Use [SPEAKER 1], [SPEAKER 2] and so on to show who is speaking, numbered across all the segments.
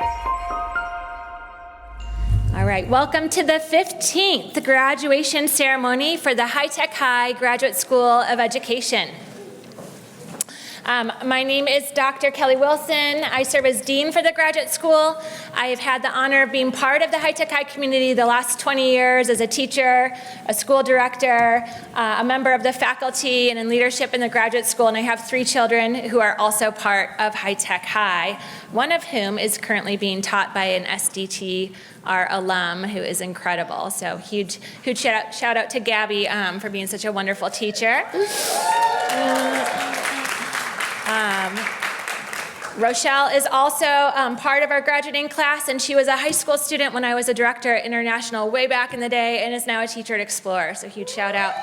[SPEAKER 1] All right, welcome to the 15th graduation ceremony for the High Tech High Graduate School of Education. My name is Dr. Kelly Wilson. I serve as Dean for the graduate school. I have had the honor of being part of the High Tech High community the last 20 years as a teacher, a school director, a member of the faculty, and in leadership in the graduate school. And I have 3 children who are also part of High Tech High, one of whom is currently being taught by an SDT, our alum, who is incredible. So huge shout out to Gabby for being such a wonderful teacher. Rochelle is also part of our graduating class, and she was a high school student when I was a director at International way back in the day, and is now a teacher at Explorer, so huge shout out.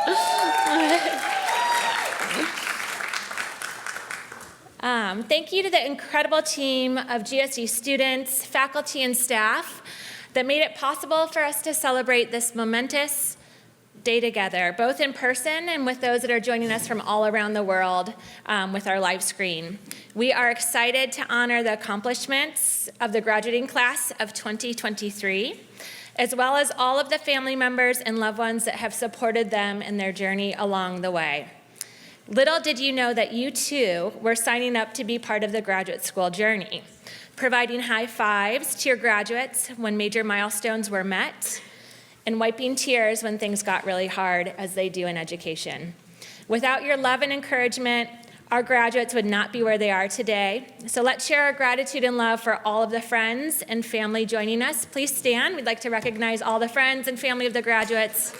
[SPEAKER 1] Thank you to the incredible team of GSE students, faculty, and staff that made it possible for us to celebrate this momentous day together, both in person and with those that are joining us from all around the world with our live screen. We are excited to honor the accomplishments of the graduating class of 2023, as well as all of the family members and loved ones that have supported them in their journey along the way. Little did you know that you too were signing up to be part of the graduate school journey, providing high fives to your graduates when major milestones were met, and wiping tears when things got really hard, as they do in education. Without your love and encouragement, our graduates would not be where they are today. So let's share our gratitude and love for all of the friends and family joining us. Please stand. We'd like to recognize all the friends and family of the graduates.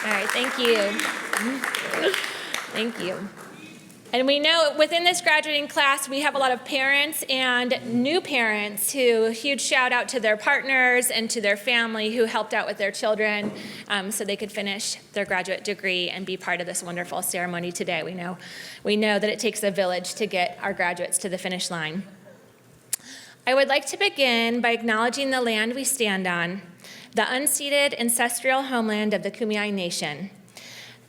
[SPEAKER 1] All right, thank you. Thank you. And we know within this graduating class, we have a lot of parents and new parents who, huge shout out to their partners and to their family who helped out with their children so they could finish their graduate degree and be part of this wonderful ceremony today. We know that it takes a village to get our graduates to the finish line. I would like to begin by acknowledging the land we stand on, the unceded ancestral homeland of the Kumeyaay Nation.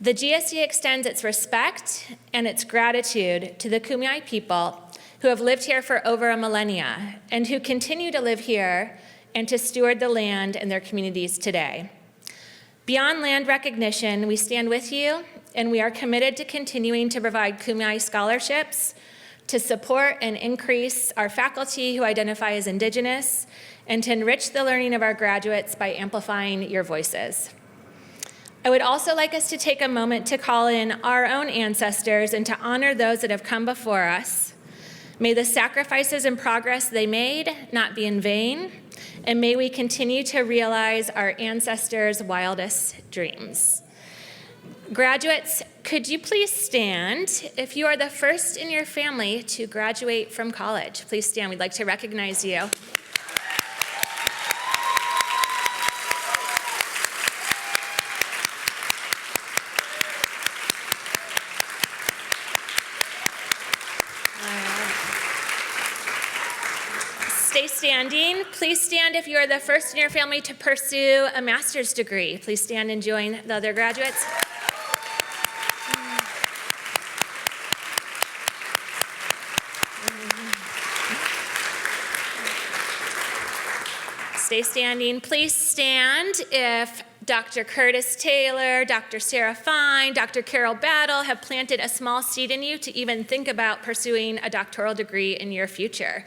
[SPEAKER 1] The GSE extends its respect and its gratitude to the Kumeyaay people who have lived here for over a millennia and who continue to live here and to steward the land and their communities today. Beyond land recognition, we stand with you, and we are committed to continuing to provide Kumeyaay scholarships to support and increase our faculty who identify as Indigenous, and to enrich the learning of our graduates by amplifying your voices. I would also like us to take a moment to call in our own ancestors and to honor those that have come before us. May the sacrifices and progress they made not be in vain, and may we continue to realize our ancestors' wildest dreams. Graduates, could you please stand if you are the first in your family to graduate from college? Please stand. We'd like to recognize you. Stay standing. Please stand if you are the first in your family to pursue a master's degree. Please stand and join the other graduates. Stay standing. Please stand if Dr. Curtis Taylor, Dr. Sarah Fine, Dr. Carol Battle have planted a small seed in you to even think about pursuing a doctoral degree in your future.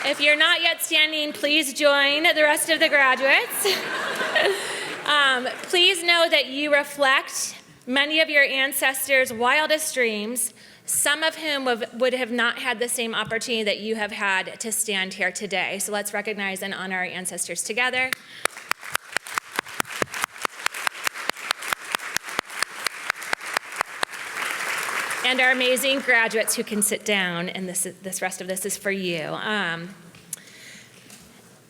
[SPEAKER 1] If you're not yet standing, please join the rest of the graduates. Please know that you reflect many of your ancestors' wildest dreams, some of whom would have not had the same opportunity that you have had to stand here today. So let's recognize and honor our ancestors together. And our amazing graduates who can sit down, and this rest of this is for you.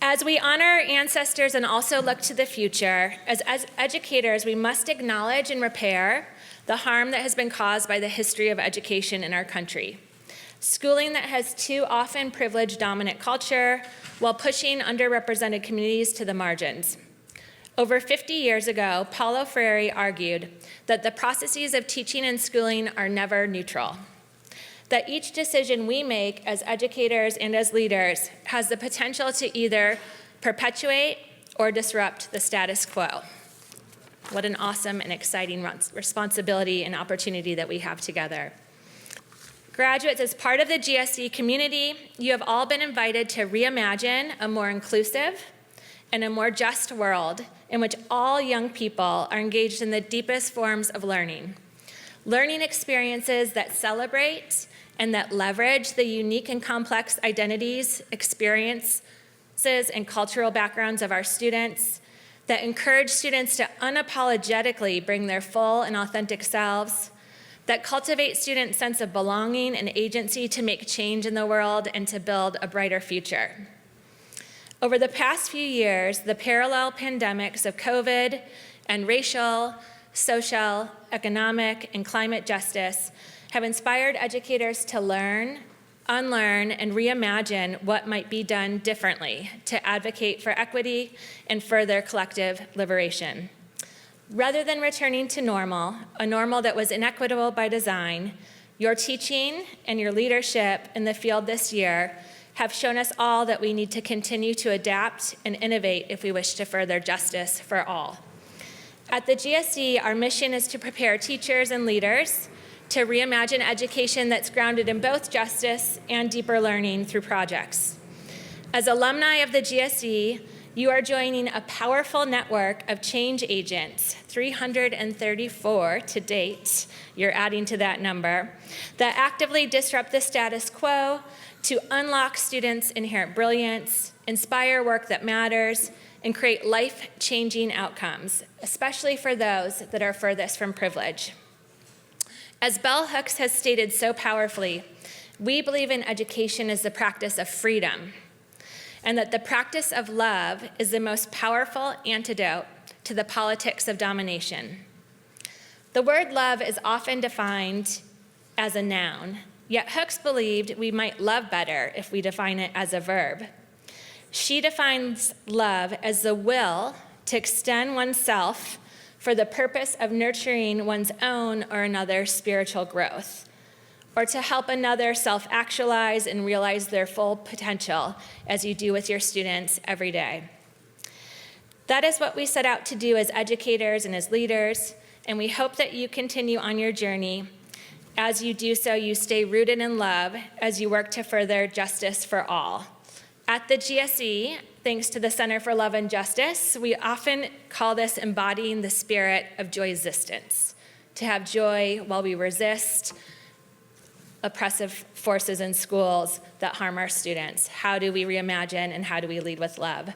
[SPEAKER 1] As we honor our ancestors and also look to the future, as educators, we must acknowledge and repair the the harm that has been caused by the history of education in our country. Schooling that has too often privileged dominant culture while pushing underrepresented communities to the margins. Over 50 years ago, Paulo Freire argued that the processes of teaching and schooling are never neutral, that each decision we make as educators and as leaders has the potential to either perpetuate or disrupt the status quo. What an awesome and exciting responsibility and opportunity that we have together. Graduates, as part of the GSE community, you have all been invited to reimagine a more inclusive and a more just world in which all young people are engaged in the deepest forms of learning. Learning experiences that celebrate and that leverage the unique and complex identities, experiences, and cultural backgrounds of our students, that encourage students to unapologetically bring their full and authentic selves, that cultivate students' sense of belonging and agency to make change in the world and to build a brighter future. Over the past few years, the parallel pandemics of COVID and racial, social, economic, and climate justice have inspired educators to learn, unlearn, and reimagine what might be done differently to advocate for equity and further collective liberation. Rather than returning to normal, a normal that was inequitable by design, your teaching and your leadership in the field this year have shown us all that we need to continue to adapt and innovate if we wish to further justice for all. At the GSE, our mission is to prepare teachers and leaders to reimagine education that's grounded in both justice and deeper learning through projects. As alumni of the GSE, you are joining a powerful network of change agents, 334 to date, you're adding to that number, that actively disrupt the status quo to unlock students' inherent brilliance, inspire work that matters, and create life-changing outcomes, especially for those that are furthest from privilege. As Bell Hooks has stated so powerfully, we believe in education as the practice of freedom, and that the practice of love is the most powerful antidote to the politics of domination. The word love is often defined as a noun, yet Hooks believed we might love better if we define it as a verb. She defines love as the will to extend oneself for the purpose of nurturing one's own or another's spiritual growth, or to help another self-actualize and realize their full potential, as you do with your students every day. That is what we set out to do as educators and as leaders, and we hope that you continue on your journey. As you do so, you stay rooted in love as you work to further justice for all. At the GSE, thanks to the Center for Love and Justice, we often call this embodying the spirit of joy-existence, to have joy while we resist oppressive forces in schools that harm our students. How do we reimagine and how do we lead with love?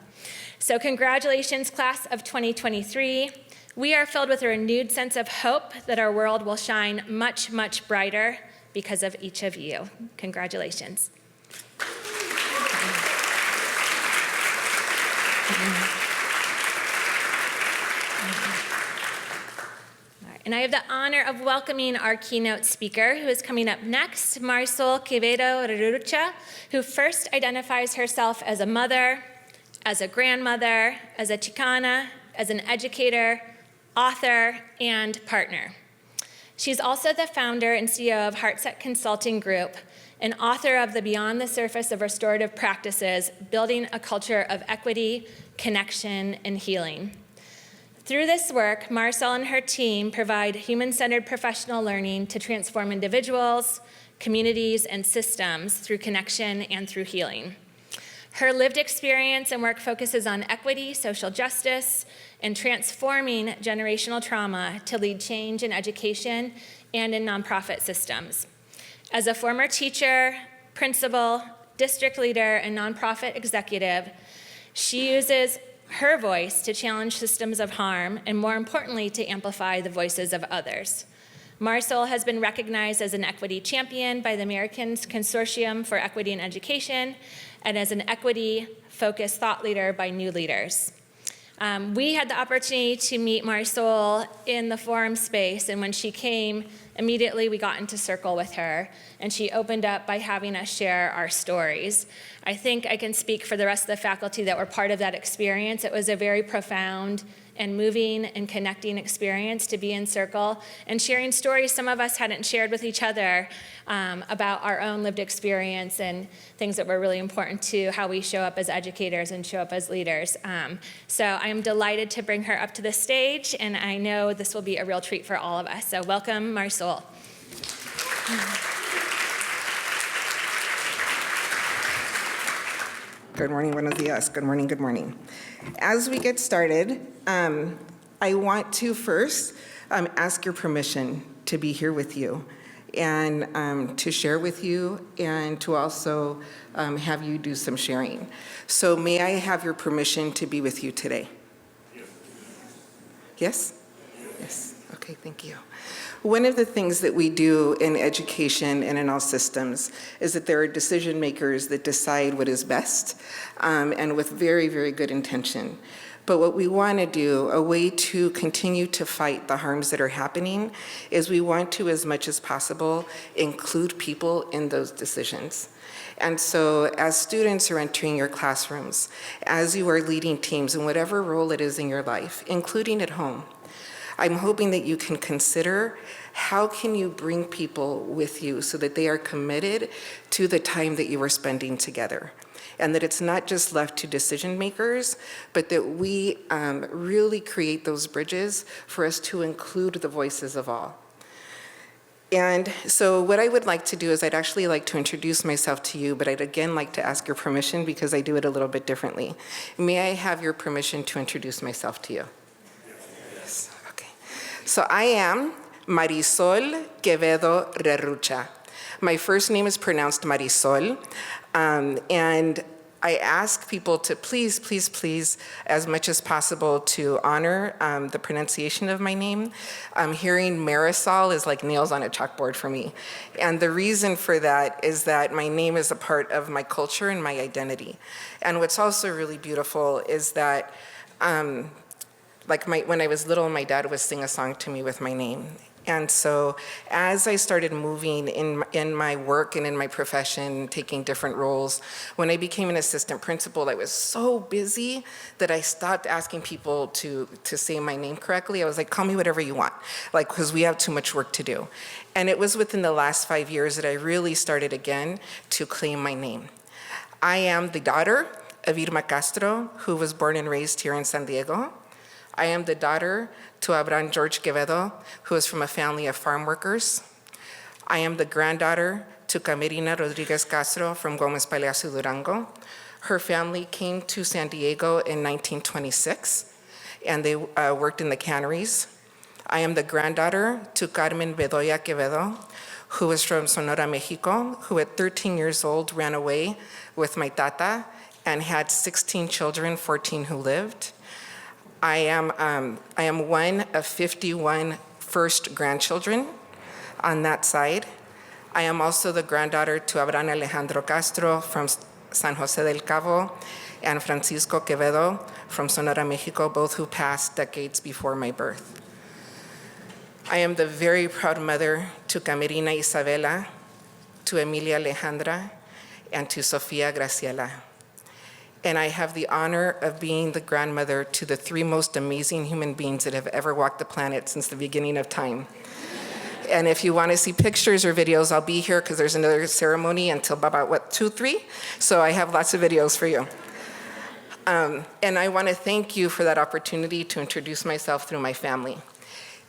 [SPEAKER 1] So congratulations, class of 2023. We are filled with a renewed sense of hope that our world will shine much, much brighter because of each of you. Congratulations. And I have the honor of welcoming our keynote speaker, who is coming up next, Marisol Quevedo Rurucha, who first identifies herself as a mother, as a grandmother, as a Chicana, as an educator, author, and partner. She's also the founder and CEO of Heartset Consulting Group, and author of the Beyond the Surface of Restorative Practices, Building a Culture of Equity, Connection, and Healing. Through this work, Marisol and her team provide human-centered professional learning to transform individuals, communities, and systems through connection and through healing. Her lived experience and work focuses on equity, social justice, and transforming generational trauma to lead change in education and in nonprofit systems. As a former teacher, principal, district leader, and nonprofit executive, she uses her voice to challenge systems of harm, and more importantly, to amplify the voices of others. Marisol has been recognized as an equity champion by the American Consortium for Equity in Education, and as an equity-focused thought leader by New Leaders. We had the opportunity to meet Marisol in the forum space, and when she came, immediately we got into circle with her, and she opened up by having us share our stories. I think I can speak for the rest of the faculty that were part of that experience. It was a very profound and moving and connecting experience to be in circle and sharing stories some of us hadn't shared with each other about our own lived experience and things that were really important to how we show up as educators and show up as leaders. So I am delighted to bring her up to the stage, and I know this will be a real treat for all of us. So welcome, Marisol.
[SPEAKER 2] Good morning, buenos dias. Good morning, good morning. As we get started, I want to first ask your permission to be here with you and to share with you and to also have you do some sharing. So may I have your permission to be with you today? Yes? Yes. Okay, thank you. One of the things that we do in education and in all systems is that there are decision makers that decide what is best and with very, very good intention. But what we want to do, a way to continue to fight the harms that are happening, is we want to, as much as possible, include people in those decisions. And so as students are entering your classrooms, as you are leading teams in whatever role it is in your life, including at home, I'm hoping that you can consider how can you bring people with you so that they are committed to the time that you are spending together. And that it's not just left to decision makers, but that we really create those bridges for us to include the voices of all. And so what I would like to do is I'd actually like to introduce myself to you, but I'd again like to ask your permission because I do it a little bit differently. May I have your permission to introduce myself to you? Yes. Okay. So I am Marisol Quevedo Rerucha. My first name is pronounced Marisol, and I ask people to please, please, please, as much as possible, to honor the pronunciation of my name. Hearing Marisol is like nails on a chalkboard for me. And the reason for that is that my name is a part of my culture and my identity. And what's also really beautiful is that when I was little, my dad would sing a song to me with my name. And so as I started moving in my work and in my profession, taking different roles, when I became an assistant principal, I was so busy that I stopped asking people to say my name correctly. I was like, call me whatever you want, because we have too much work to do. And it was within the last 5 years that I really started again to claim my name. I am the daughter of Irma Castro, who was born and raised here in San Diego. I am the daughter to Abraham George Quevedo, who is from a family of farm workers. I am the granddaughter to Camerina Rodriguez Castro from Gomez Palacio, Durango. Her family came to San Diego in 1926, and they worked in the canneries. I am the granddaughter to Carmen Bedoya Quevedo, who is from Sonora, Mexico, who at 13 years old ran away with my tata and had 16 children, 14 who lived. I am one of 51 first grandchildren on that side. I am also the granddaughter to Abraham Alejandro Castro from San Jose del Cabo and Francisco Quevedo from Sonora, Mexico, both who passed decades before my birth. I am the very proud mother to Camerina Isabela, to Emilia Alejandra, and to Sofia Graciela. And I have the honor of being the grandmother to the 3 most amazing human beings that have ever walked the planet since the beginning of time. And if you want to see pictures or videos, I'll be here because there's another ceremony until about, 2, 3? So I have lots of videos for you. And I want to thank you for that opportunity to introduce myself through my family.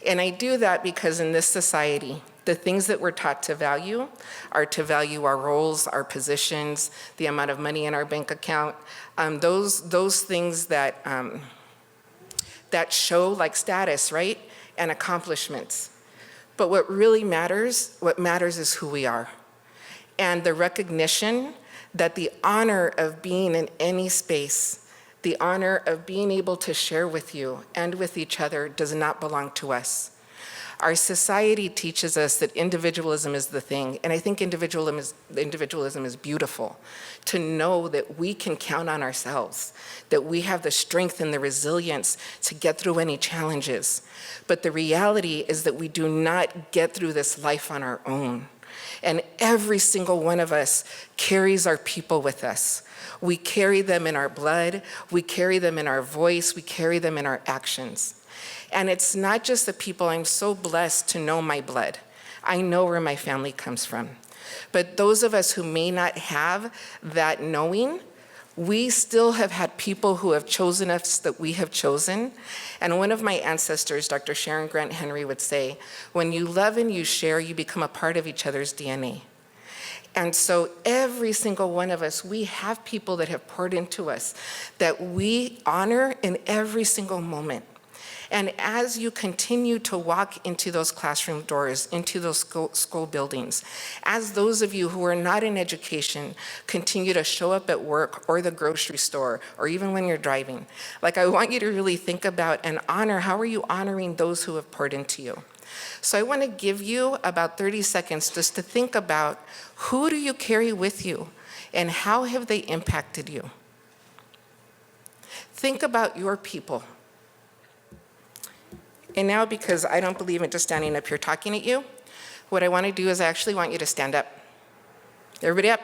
[SPEAKER 2] And I do that because in this society, the things that we're taught to value are to value our roles, our positions, the amount of money in our bank account, those things that show like status, right, and accomplishments. But what really matters, is who we are. And the recognition that the honor of being in any space, the honor of being able to share with you and with each other does not belong to us. Our society teaches us that individualism is the thing, and I think individualism is beautiful. To know that we can count on ourselves, that we have the strength and the resilience to get through any challenges. But the reality is that we do not get through this life on our own. And every single one of us carries our people with us. We carry them in our blood, we carry them in our voice, we carry them in our actions. And it's not just the people. I'm so blessed to know my blood. I know where my family comes from. But those of us who may not have that knowing, we still have had people who have chosen us that we have chosen. And one of my ancestors, Dr. Sharon Grant Henry, would say, when you love and you share, you become a part of each other's DNA. And so every single one of us, we have people that have poured into us that we honor in every single moment. And as you continue to walk into those classroom doors, into those school buildings, as those of you who are not in education continue to show up at work or the grocery store, or even when you're driving, like, I want you to really think about and honor, how are you honoring those who have poured into you? So I want to give you about 30 seconds just to think about, who do you carry with you and how have they impacted you? Think about your people. And now, because I don't believe in just standing up here talking at you, what I want to do is I actually want you to stand up. Everybody up.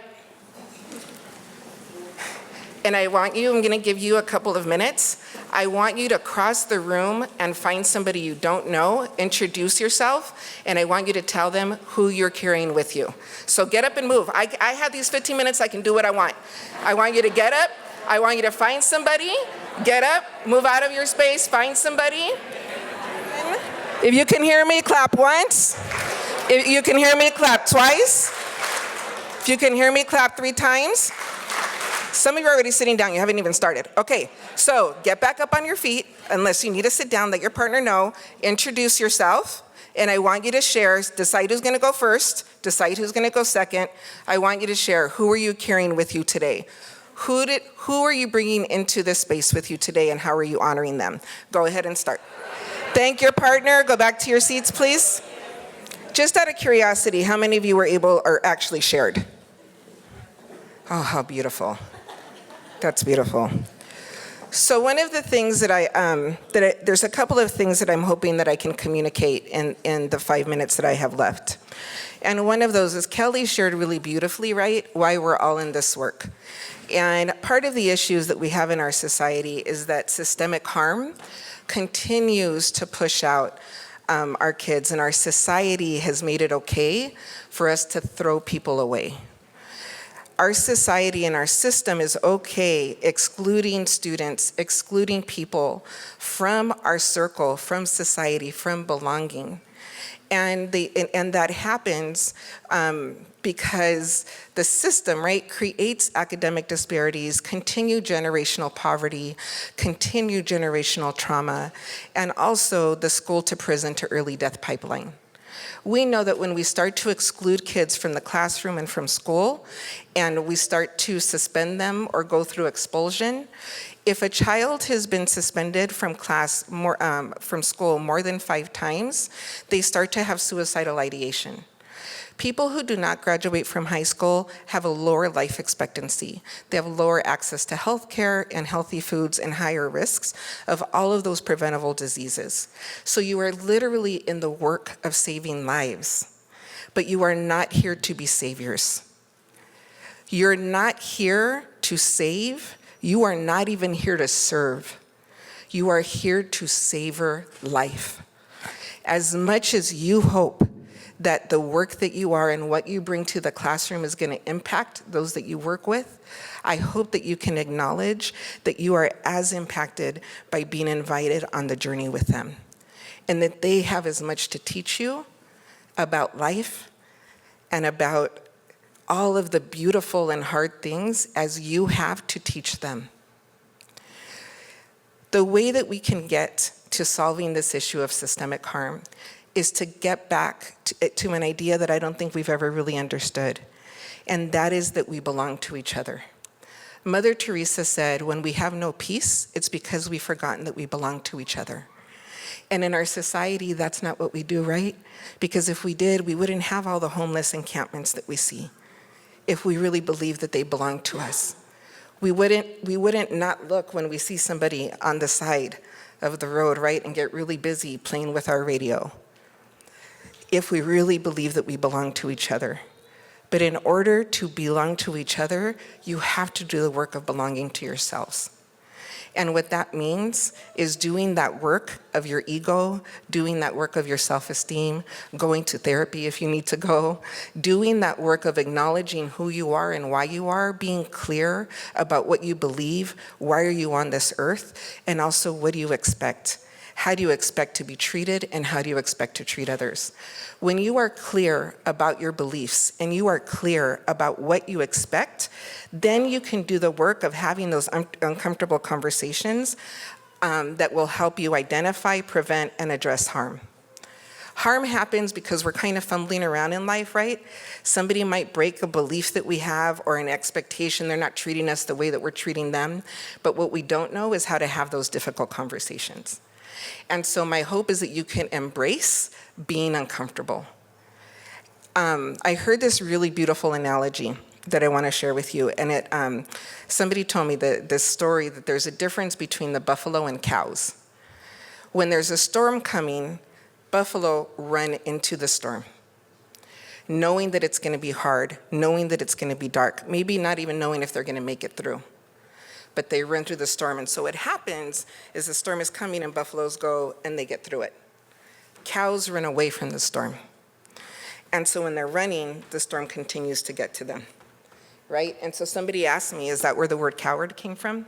[SPEAKER 2] And I'm going to give you a couple of minutes. I want you to cross the room and find somebody you don't know, introduce yourself, and I want you to tell them who you're carrying with you. So get up and move. I have these 15 minutes, I can do what I want. I want you to get up, I want you to find somebody, get up, move out of your space, find somebody. If you can hear me, clap once. If you can hear me, clap twice. If you can hear me, clap 3 times. Some of you are already sitting down, you haven't even started. Okay, so get back up on your feet, unless you need to sit down, let your partner know, introduce yourself, and I want you to share, decide who's gonna go first, decide who's gonna go second. I want you to share, who are you carrying with you today? Who are you bringing into this space with you today, and how are you honoring them? Go ahead and start. Thank your partner, go back to your seats, please. Just out of curiosity, how many of you were able or actually shared? Oh, how beautiful. That's beautiful. So one of the things that there's a couple of things that I'm hoping that I can communicate in the 5 minutes that I have left. And one of those is Kelly shared really beautifully, right, why we're all in this work. And part of the issues that we have in our society is that systemic harm continues to push out our kids, and our society has made it okay for us to throw people away. Our society and our system is okay excluding students, excluding people from our circle, from society, from belonging. And that happens because the system, right, creates academic disparities, continued generational poverty, continued generational trauma, and also the school to prison to early death pipeline. We know that when we start to exclude kids from the classroom and from school, and we start to suspend them or go through expulsion, if a child has been suspended from from school more than 5 times, they start to have suicidal ideation. People who do not graduate from high school have a lower life expectancy. They have lower access to health care and healthy foods and higher risks of all of those preventable diseases. So you are literally in the work of saving lives, but you are not here to be saviors. You're not here to save. You are not even here to serve. You are here to savor life. As much as you hope that the work that you are and what you bring to the classroom is going to impact those that you work with, I hope that you can acknowledge that you are as impacted by being invited on the journey with them, and that they have as much to teach you about life and about all of the beautiful and hard things as you have to teach them. The way that we can get to solving this issue of systemic harm is to get back to an idea that I don't think we've ever really understood, and that is that we belong to each other. Mother Teresa said, when we have no peace, it's because we've forgotten that we belong to each other. And in our society, that's not what we do, right? Because if we did, we wouldn't have all the homeless encampments that we see, if we really believed that they belong to us. We wouldn't not look when we see somebody on the side of the road, right, and get really busy playing with our radio, if we really believe that we belong to each other. But in order to belong to each other, you have to do the work of belonging to yourselves. And what that means is doing that work of your ego, doing that work of your self-esteem, going to therapy if you need to go, doing that work of acknowledging who you are and why you are, being clear about what you believe, why are you on this earth, and also what do you expect. How do you expect to be treated, and how do you expect to treat others? When you are clear about your beliefs and you are clear about what you expect, then you can do the work of having those uncomfortable conversations that will help you identify, prevent, and address harm. Harm happens because we're kind of fumbling around in life, right? Somebody might break a belief that we have or an expectation. They're not treating us the way that we're treating them. But what we don't know is how to have those difficult conversations. And so my hope is that you can embrace being uncomfortable. I heard this really beautiful analogy that I want to share with you. And somebody told me this story that there's a difference between the buffalo and cows. When there's a storm coming, buffalo run into the storm, knowing that it's going to be hard, knowing that it's going to be dark, maybe not even knowing if they're going to make it through. But they run through the storm. And so what happens is the storm is coming and buffaloes go and they get through it. Cows run away from the storm. And so when they're running, the storm continues to get to them, right? And so somebody asked me, is that where the word coward came from?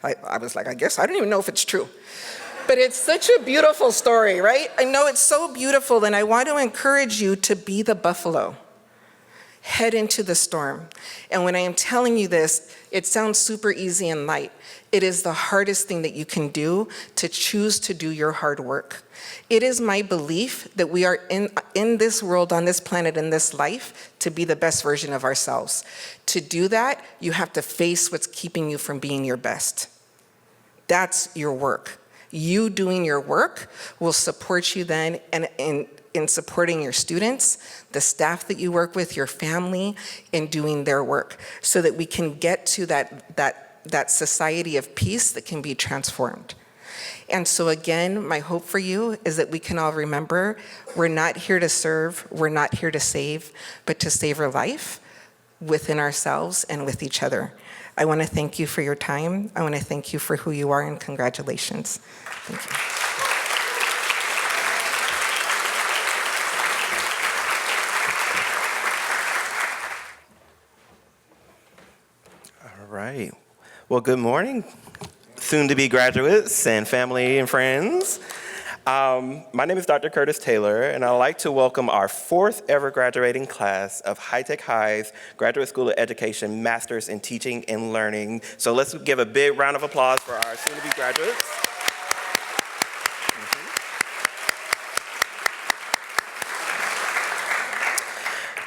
[SPEAKER 2] I was like, I guess, I don't even know if it's true. But it's such a beautiful story, right? I know it's so beautiful, and I want to encourage you to be the buffalo. Head into the storm. And when I am telling you this, it sounds super easy and light. It is the hardest thing that you can do, to choose to do your hard work. It is my belief that we are in this world, on this planet, in this life, to be the best version of ourselves. To do that, you have to face what's keeping you from being your best. That's your work. You doing your work will support you then in supporting your students, the staff that you work with, your family, in doing their work, so that we can get to that society of peace that can be transformed. And so again, my hope for you is that we can all remember, we're not here to serve, we're not here to save, but to save our life within ourselves and with each other. I want to thank you for your time. I want to thank you for who you are, and congratulations. Thank you.
[SPEAKER 3] All right. Well, good morning, soon-to-be graduates and family and friends. My name is Dr. Curtis Taylor, and I'd like to welcome our 4th ever graduating class of High Tech High's Graduate School of Education Masters in Teaching and Learning. So let's give a big round of applause for our soon-to-be graduates.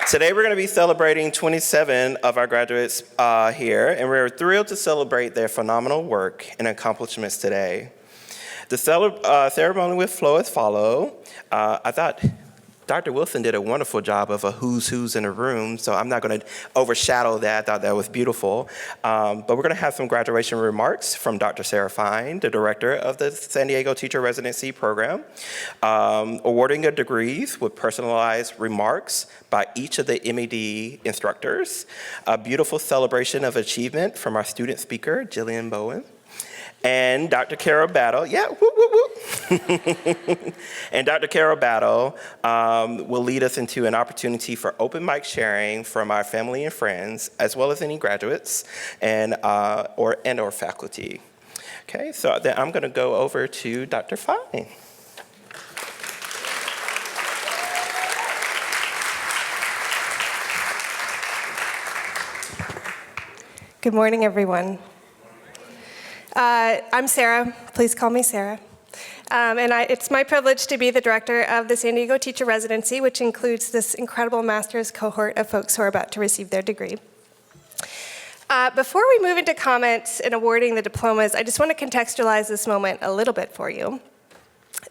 [SPEAKER 3] Today we're going to be celebrating 27 of our graduates here, and we're thrilled to celebrate their phenomenal work and accomplishments today. The ceremony will flow as follows. I thought Dr. Wilson did a wonderful job of a who's in the room, so I'm not going to overshadow that. I thought that was beautiful. But we're going to have some graduation remarks from Dr. Sarah Fine, the director of the San Diego Teacher Residency Program, awarding of degrees with personalized remarks by each of the MED instructors, a beautiful celebration of achievement from our student speaker, Jillian Bowen, and Dr. Carol Battle, and Dr. Carol Battle will lead us into an opportunity for open mic sharing from our family and friends, as well as any graduates and or faculty. Okay, so then I'm going to go over to Dr. Fine.
[SPEAKER 4] Good morning, everyone. I'm Sarah. Please call me Sarah. It's my privilege to be the director of the San Diego Teacher Residency, which includes this incredible master's cohort of folks who are about to receive their degree. Before we move into comments and awarding the diplomas, I just want to contextualize this moment a little bit for you.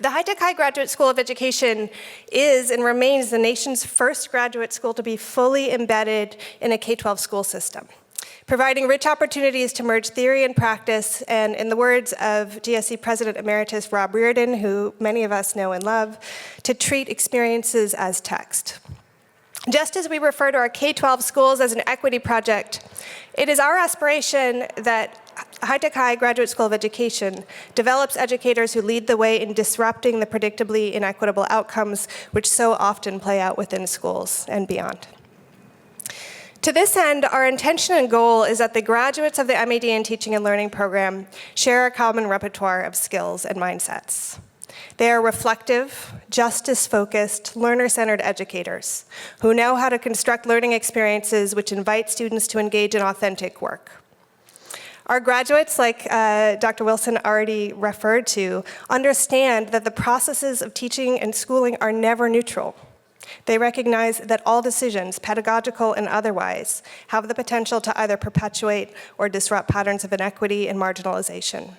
[SPEAKER 4] The High Tech High Graduate School of Education is and remains the nation's first graduate school to be fully embedded in a K-12 school system, providing rich opportunities to merge theory and practice, and in the words of GSE President Emeritus Rob Reardon, who many of us know and love, to treat experiences as text. Just as we refer to our K-12 schools as an equity project, it is our aspiration that High Tech High Graduate School of Education develops educators who lead the way in disrupting the predictably inequitable outcomes which so often play out within schools and beyond. To this end, our intention and goal is that the graduates of the MAD in Teaching and Learning program share a common repertoire of skills and mindsets. They are reflective, justice-focused, learner-centered educators who know how to construct learning experiences which invite students to engage in authentic work. Our graduates, like Dr. Wilson already referred to, understand that the processes of teaching and schooling are never neutral. They recognize that all decisions, pedagogical and otherwise, have the potential to either perpetuate or disrupt patterns of inequity and marginalization.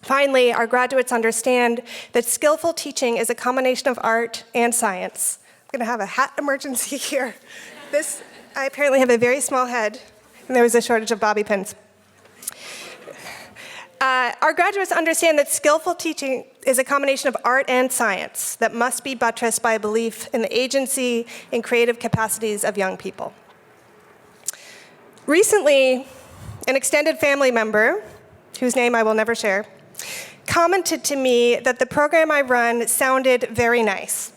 [SPEAKER 4] Finally, our graduates understand that skillful teaching is a combination of art and science. I'm going to have a hat emergency here. I apparently have a very small head, and there was a shortage of bobby pins. Our graduates understand that skillful teaching is a combination of art and science that must be buttressed by a belief in the agency and creative capacities of young people. Recently, an extended family member, whose name I will never share, commented to me that the program I run sounded very nice.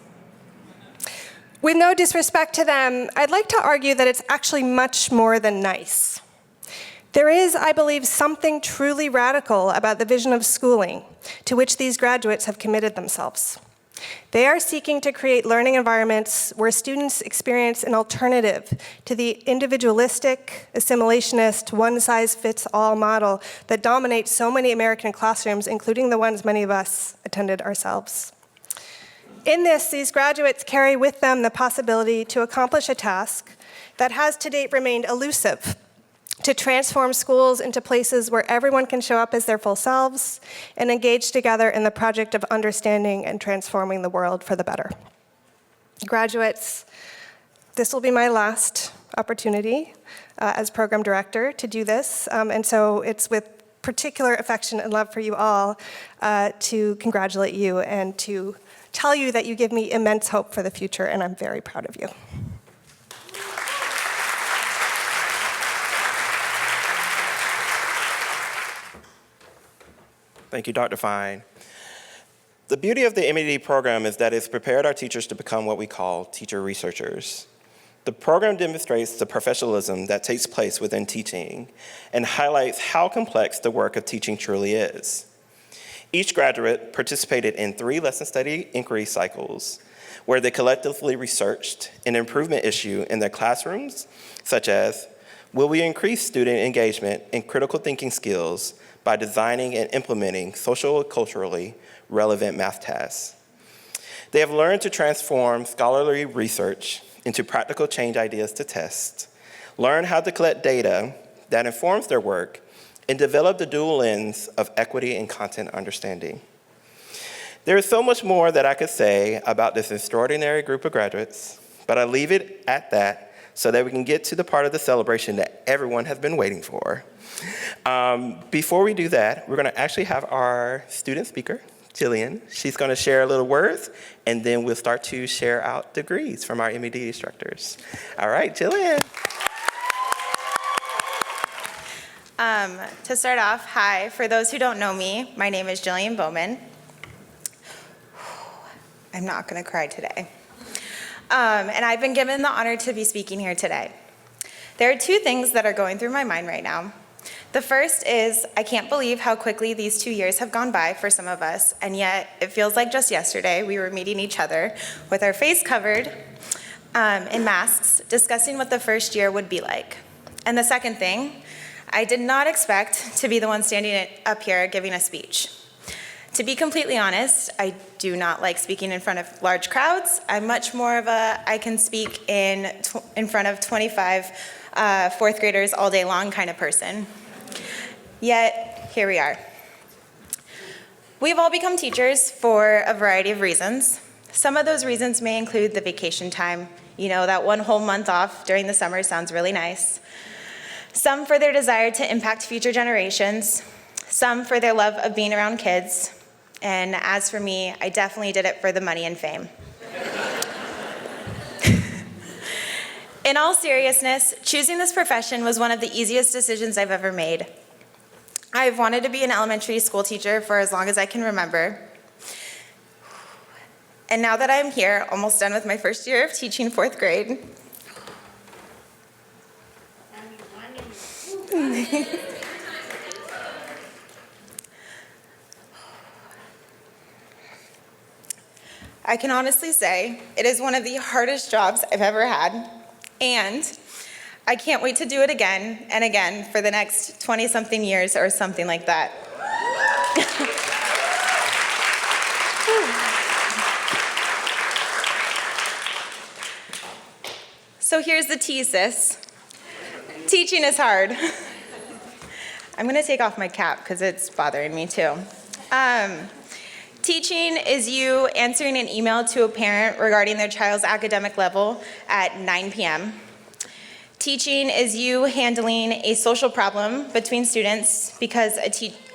[SPEAKER 4] With no disrespect to them, I'd like to argue that it's actually much more than nice. There is, I believe, something truly radical about the vision of schooling to which these graduates have committed themselves. They are seeking to create learning environments where students experience an alternative to the individualistic, assimilationist, one-size-fits-all model that dominates so many American classrooms, including the ones many of us attended ourselves. In this, these graduates carry with them the possibility to accomplish a task that has to date remained elusive, to transform schools into places where everyone can show up as their full selves and engage together in the project of understanding and transforming the world for the better. Graduates, this will be my last opportunity as program director to do this, and so it's with particular affection and love for you all to congratulate you and to tell you that you give me immense hope for the future, and I'm very proud of you.
[SPEAKER 3] Thank you, Dr. Fine. The beauty of the MAD program is that it's prepared our teachers to become what we call teacher researchers. The program demonstrates the professionalism that takes place within teaching and highlights how complex the work of teaching truly is. Each graduate participated in 3 lesson study inquiry cycles where they collectively researched an improvement issue in their classrooms, such as, will we increase student engagement in critical thinking skills by designing and implementing social and culturally relevant math tasks? They have learned to transform scholarly research into practical change ideas to test, learn how to collect data that informs their work, and develop the dual lens of equity and content understanding. There is so much more that I could say about this extraordinary group of graduates, but I leave it at that so that we can get to the part of the celebration that everyone has been waiting for. Before we do that, we're gonna actually have our student speaker, Jillian. She's gonna share a little words, and then we'll start to share out degrees from our MED instructors. All right, Jillian.
[SPEAKER 5] To start off, hi. For those who don't know me, my name is Jillian Bowman. I'm not gonna cry today. And I've been given the honor to be speaking here today. There are 2 things that are going through my mind right now. The first is, I can't believe how quickly these 2 years have gone by for some of us, and yet it feels like just yesterday we were meeting each other with our face covered in masks, discussing what the first year would be like. And the second thing, I did not expect to be the one standing up here giving a speech. To be completely honest, I do not like speaking in front of large crowds. I'm much more of I can speak in front of 25 fourth graders all day long kind of person. Yet, here we are. We've all become teachers for a variety of reasons. Some of those reasons may include the vacation time. You know, that one whole month off during the summer sounds really nice. Some for their desire to impact future generations. Some for their love of being around kids. And as for me, I definitely did it for the money and fame. In all seriousness, choosing this profession was one of the easiest decisions I've ever made. I've wanted to be an elementary school teacher for as long as I can remember. And now that I'm here, almost done with my first year of teaching fourth grade, I can honestly say it is one of the hardest jobs I've ever had, and I can't wait to do it again and again for the next 20-something years or something like that. So here's the tease, sis. Teaching is hard. I'm gonna take off my cap because it's bothering me too. Teaching is you answering an email to a parent regarding their child's academic level at 9 p.m. Teaching is you handling a social problem between students because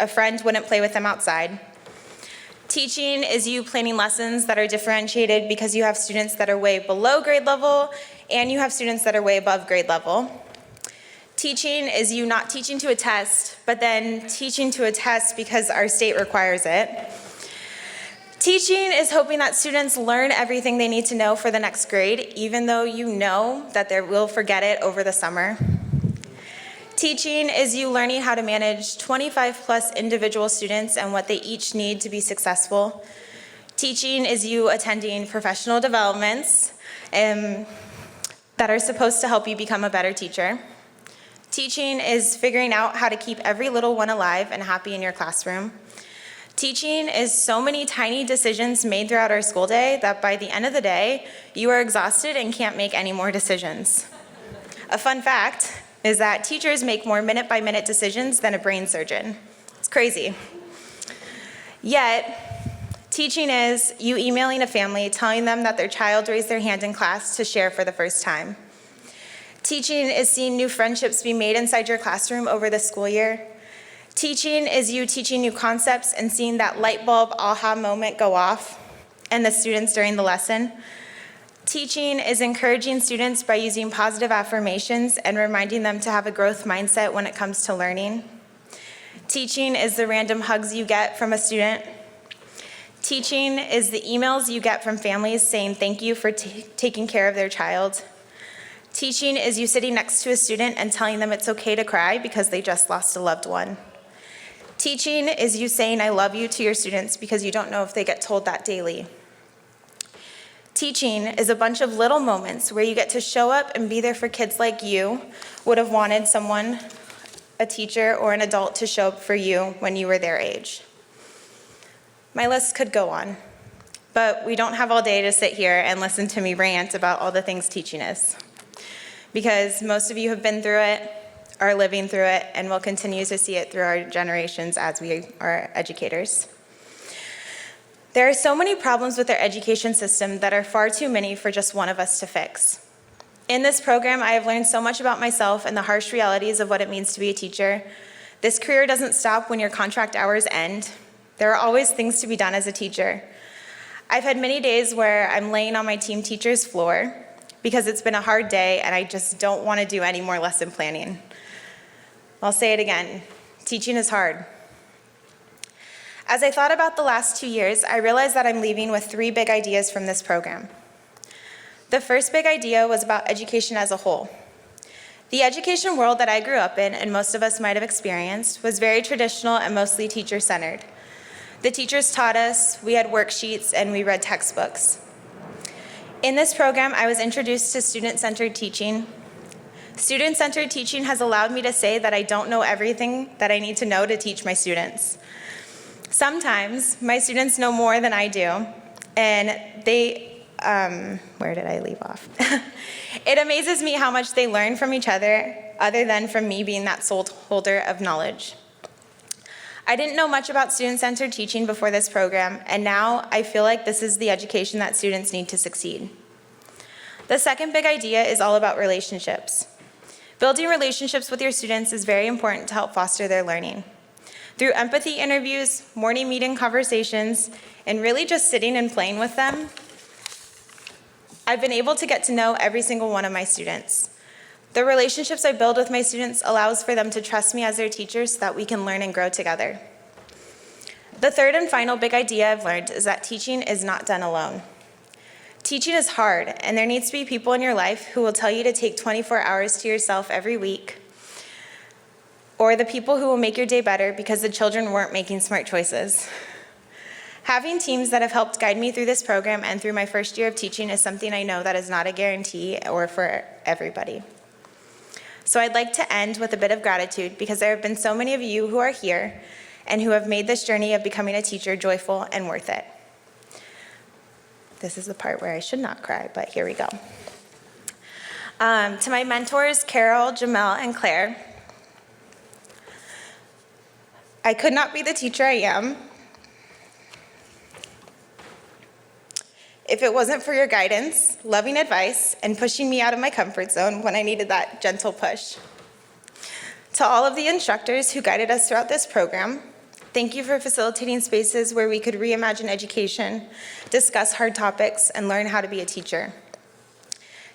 [SPEAKER 5] a friend wouldn't play with them outside. Teaching is you planning lessons that are differentiated because you have students that are way below grade level and you have students that are way above grade level. Teaching is you not teaching to a test, but then teaching to a test because our state requires it. Teaching is hoping that students learn everything they need to know for the next grade, even though you know that they will forget it over the summer. Teaching is you learning how to manage 25 plus individual students and what they each need to be successful. Teaching is you attending professional developments that are supposed to help you become a better teacher. Teaching is figuring out how to keep every little one alive and happy in your classroom. Teaching is so many tiny decisions made throughout our school day that by the end of the day, you are exhausted and can't make any more decisions. A fun fact is that teachers make more minute-by-minute decisions than a brain surgeon. It's crazy. Yet, teaching is you emailing a family telling them that their child raised their hand in class to share for the first time. Teaching is seeing new friendships be made inside your classroom over the school year. Teaching is you teaching new concepts and seeing that light bulb aha moment go off and the students during the lesson. Teaching is encouraging students by using positive affirmations and reminding them to have a growth mindset when it comes to learning. Teaching is the random hugs you get from a student. Teaching is the emails you get from families saying thank you for taking care of their child. Teaching is you sitting next to a student and telling them it's okay to cry because they just lost a loved one. Teaching is you saying I love you to your students because you don't know if they get told that daily. Teaching is a bunch of little moments where you get to show up and be there for kids like you would have wanted someone, a teacher or an adult, to show up for you when you were their age. My list could go on, but we don't have all day to sit here and listen to me rant about all the things teaching is, because most of you have been through it, are living through it, and will continue to see it through our generations as we are educators. There are so many problems with our education system that are far too many for just one of us to fix. In this program, I have learned so much about myself and the harsh realities of what it means to be a teacher. This career doesn't stop when your contract hours end. There are always things to be done as a teacher. I've had many days where I'm laying on my team teacher's floor because it's been a hard day and I just don't want to do any more lesson planning. I'll say it again, teaching is hard. As I thought about the last 2 years, I realized that I'm leaving with 3 big ideas from this program. The first big idea was about education as a whole. The education world that I grew up in, and most of us might have experienced, was very traditional and mostly teacher-centered. The teachers taught us, we had worksheets, and we read textbooks. In this program, I was introduced to student-centered teaching. Student-centered teaching has allowed me to say that I don't know everything that I need to know to teach my students. Sometimes my students know more than I do, and where did I leave off? It amazes me how much they learn from each other than from me being that sole holder of knowledge. I didn't know much about student-centered teaching before this program, and now I feel like this is the education that students need to succeed. The second big idea is all about relationships. Building relationships with your students is very important to help foster their learning. Through empathy interviews, morning meeting conversations, and really just sitting and playing with them, I've been able to get to know every single one of my students. The relationships I build with my students allows for them to trust me as their teacher so that we can learn and grow together. The third and final big idea I've learned is that teaching is not done alone. Teaching is hard, and there needs to be people in your life who will tell you to take 24 hours to yourself every week, or the people who will make your day better because the children weren't making smart choices. Having teams that have helped guide me through this program and through my first year of teaching is something I know that is not a guarantee or for everybody. So I'd like to end with a bit of gratitude because there have been so many of you who are here and who have made this journey of becoming a teacher joyful and worth it. This is the part where I should not cry, but here we go. To my mentors, Carol, Jamel, and Claire, I could not be the teacher I am if it wasn't for your guidance, loving advice, and pushing me out of my comfort zone when I needed that gentle push. To all of the instructors who guided us throughout this program, thank you for facilitating spaces where we could reimagine education, discuss hard topics, and learn how to be a teacher.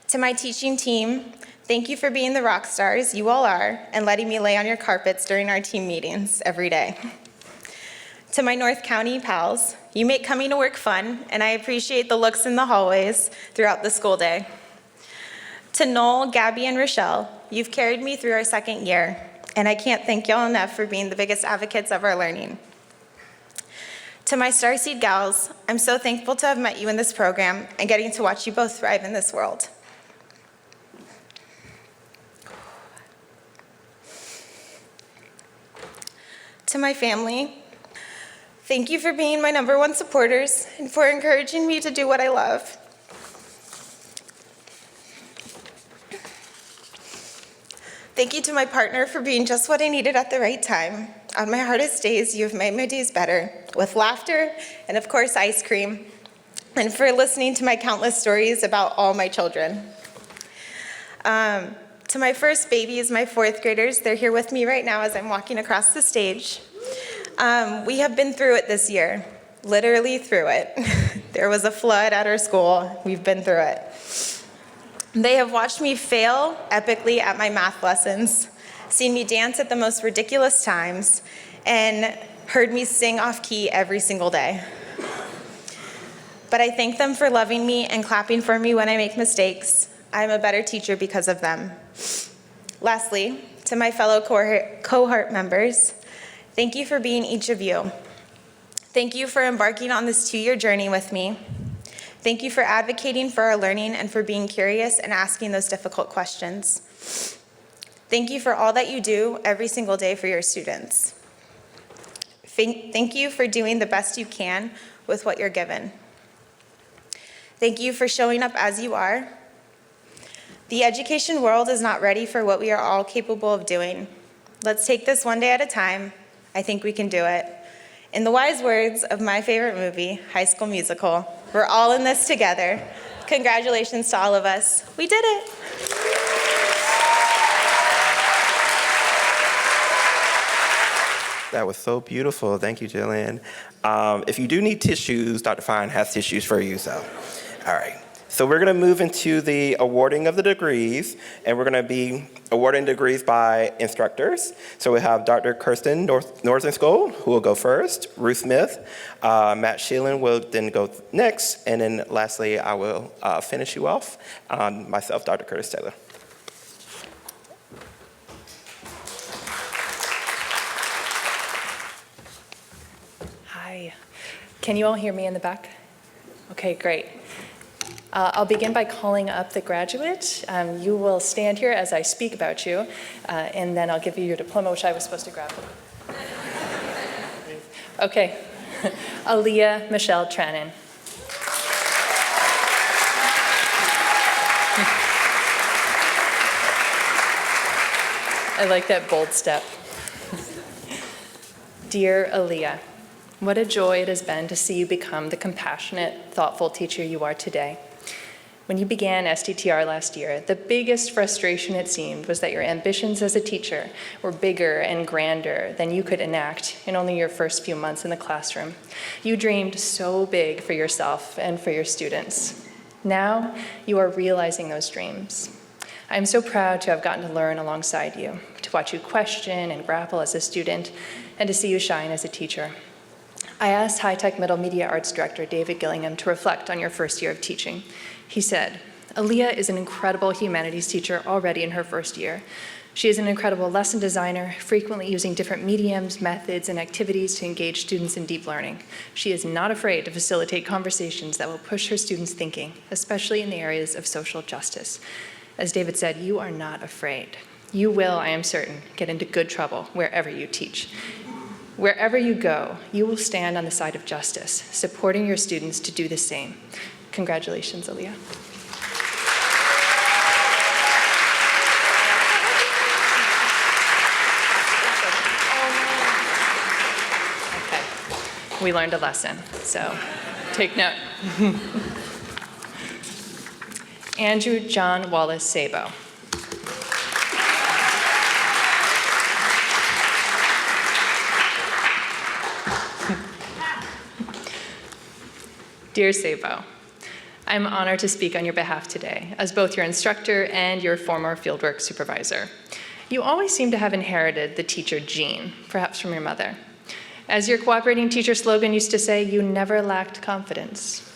[SPEAKER 5] To my teaching team, thank you for being the rock stars you all are and letting me lay on your carpets during our team meetings every day. To my North County pals, you make coming to work fun, and I appreciate the looks in the hallways throughout the school day. To Noel, Gabby, and Rochelle, you've carried me through our second year, and I can't thank y'all enough for being the biggest advocates of our learning. To my Starseed gals, I'm so thankful to have met you in this program and getting to watch you both thrive in this world. To my family, thank you for being my #1 supporters and for encouraging me to do what I love. Thank you to my partner for being just what I needed at the right time. On my hardest days, you have made my days better with laughter and, of course, ice cream, and for listening to my countless stories about all my children. To my first babies, my 4th graders, they're here with me right now as I'm walking across the stage. We have been through it this year, literally through it. There was a flood at our school. We've been through it. They have watched me fail epically at my math lessons, seen me dance at the most ridiculous times, and heard me sing off key every single day. But I thank them for loving me and clapping for me when I make mistakes. I'm a better teacher because of them. Lastly, to my fellow cohort members, thank you for being each of you. Thank you for embarking on this 2-year journey with me. Thank you for advocating for our learning and for being curious and asking those difficult questions. Thank you for all that you do every single day for your students. Thank you for doing the best you can with what you're given. Thank you for showing up as you are. The education world is not ready for what we are all capable of doing. Let's take this one day at a time. I think we can do it. In the wise words of my favorite movie, High School Musical, we're all in this together. Congratulations to all of us. We did it.
[SPEAKER 3] That was so beautiful. Thank you, Jillian. If you do need tissues, Dr. Fine has tissues for you, so. All right. So we're going to move into the awarding of the degrees, and we're going to be awarding degrees by instructors. So we have Dr. Kirsten Northern School, who will go first, Ruth Smith, Matt Sheelan will then go next, and then lastly, I will finish you off, myself, Dr. Curtis Taylor.
[SPEAKER 6] Hi. Can you all hear me in the back? Okay, great. I'll begin by calling up the graduate. You will stand here as I speak about you, and then I'll give you your diploma, which I was supposed to grab. Okay. Aaliyah Michelle Trannon. I like that bold step. Dear Aaliyah, what a joy it has been to see you become the compassionate, thoughtful teacher you are today. When you began STTR last year, the biggest frustration, it seemed, was that your ambitions as a teacher were bigger and grander than you could enact in only your first few months in the classroom. You dreamed so big for yourself and for your students. Now, you are realizing those dreams. I am so proud to have gotten to learn alongside you, to watch you question and grapple as a student, and to see you shine as a teacher. I asked High Tech Middle Media Arts Director David Gillingham to reflect on your first year of teaching. He said, Aaliyah is an incredible humanities teacher already in her first year. She is an incredible lesson designer, frequently using different mediums, methods, and activities to engage students in deep learning. She is not afraid to facilitate conversations that will push her students' thinking, especially in the areas of social justice. As David said, you are not afraid. You will, I am certain, get into good trouble wherever you teach. Wherever you go, you will stand on the side of justice, supporting your students to do the same. Congratulations, Aaliyah. Okay, we learned a lesson, so take note. Andrew John Wallace Sabo. Dear Sabo, I'm honored to speak on your behalf today as both your instructor and your former fieldwork supervisor. You always seem to have inherited the teacher gene, perhaps from your mother. As your cooperating teacher slogan used to say, you never lacked confidence.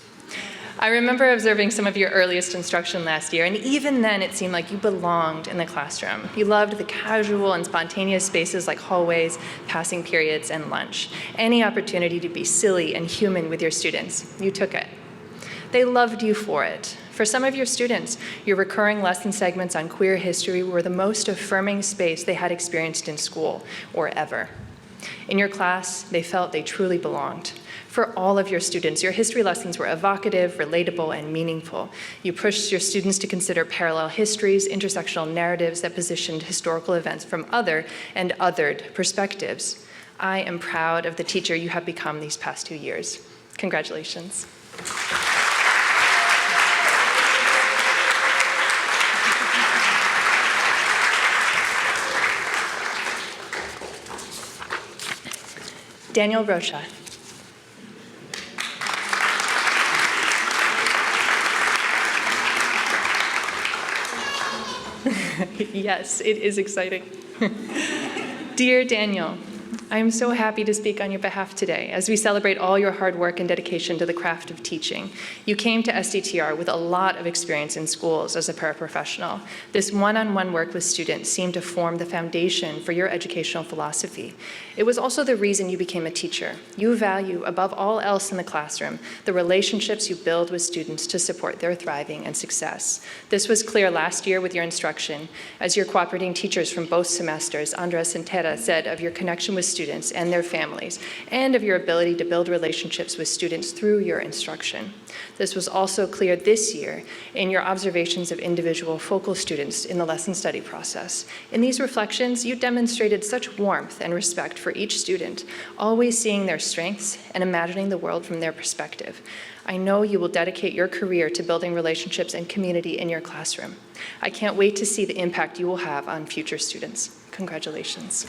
[SPEAKER 6] I remember observing some of your earliest instruction last year, and even then it seemed like you belonged in the classroom. You loved the casual and spontaneous spaces like hallways, passing periods, and lunch. Any opportunity to be silly and human with your students, you took it. They loved you for it. For some of your students, your recurring lesson segments on queer history were the most affirming space they had experienced in school or ever. In your class, they felt they truly belonged. For all of your students, your history lessons were evocative, relatable, and meaningful. You pushed your students to consider parallel histories, intersectional narratives that positioned historical events from other and othered perspectives. I am proud of the teacher you have become these past 2 years. Congratulations. Daniel Rocha. Yes, it is exciting. Dear Daniel, I am so happy to speak on your behalf today as we celebrate all your hard work and dedication to the craft of teaching. You came to SDTR with a lot of experience in schools as a paraprofessional. This one-on-one work with students seemed to form the foundation for your educational philosophy. It was also the reason you became a teacher. You value, above all else in the classroom, the relationships you build with students to support their thriving and success. This was clear last year with your instruction, as your cooperating teachers from both semesters, Andres and Tera, said of your connection with students and their families, and of your ability to build relationships with students through your instruction. This was also clear this year in your observations of individual focal students in the lesson study process. In these reflections, you demonstrated such warmth and respect for each student, always seeing their strengths and imagining the world from their perspective. I know you will dedicate your career to building relationships and community in your classroom. I can't wait to see the impact you will have on future students. Congratulations.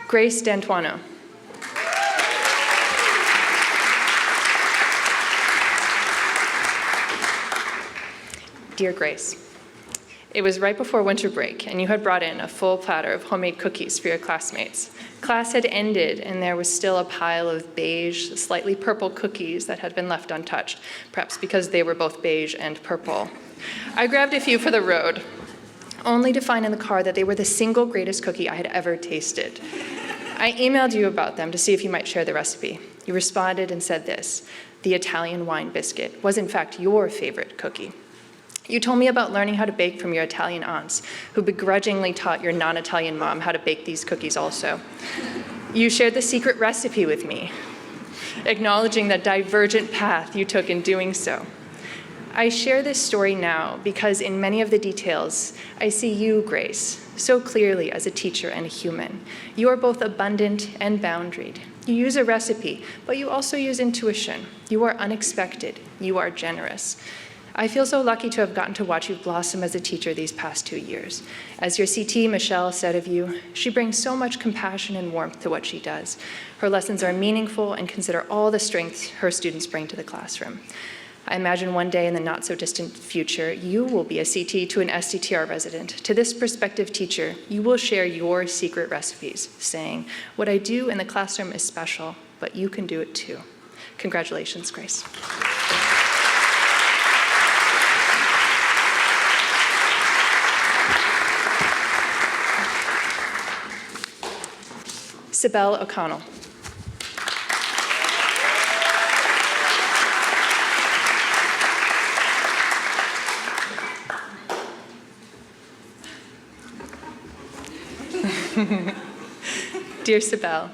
[SPEAKER 6] Grace D'Antuono. Dear Grace, it was right before winter break, and you had brought in a full platter of homemade cookies for your classmates. Class had ended, and there was still a pile of beige, slightly purple cookies that had been left untouched, perhaps because they were both beige and purple. I grabbed a few for the road, only to find in the car that they were the single greatest cookie I had ever tasted. I emailed you about them to see if you might share the recipe. You responded and said this: the Italian wine biscuit, was in fact your favorite cookie. You told me about learning how to bake from your Italian aunts, who begrudgingly taught your non-Italian mom how to bake these cookies also. You shared the secret recipe with me, acknowledging the divergent path you took in doing so. I share this story now because in many of the details, I see you, Grace, so clearly as a teacher and a human. You are both abundant and boundaried. You use a recipe, but you also use intuition. You are unexpected. You are generous. I feel so lucky to have gotten to watch you blossom as a teacher these past 2 years. As your CT, Michelle, said of you, she brings so much compassion and warmth to what she does. Her lessons are meaningful and consider all the strengths her students bring to the classroom. I imagine one day in the not-so-distant future, you will be a CT to an STTR resident. To this prospective teacher, you will share your secret recipes, saying, "What I do in the classroom is special, but you can do it too." Congratulations, Grace. Sibel O'Connell. Dear Sibel,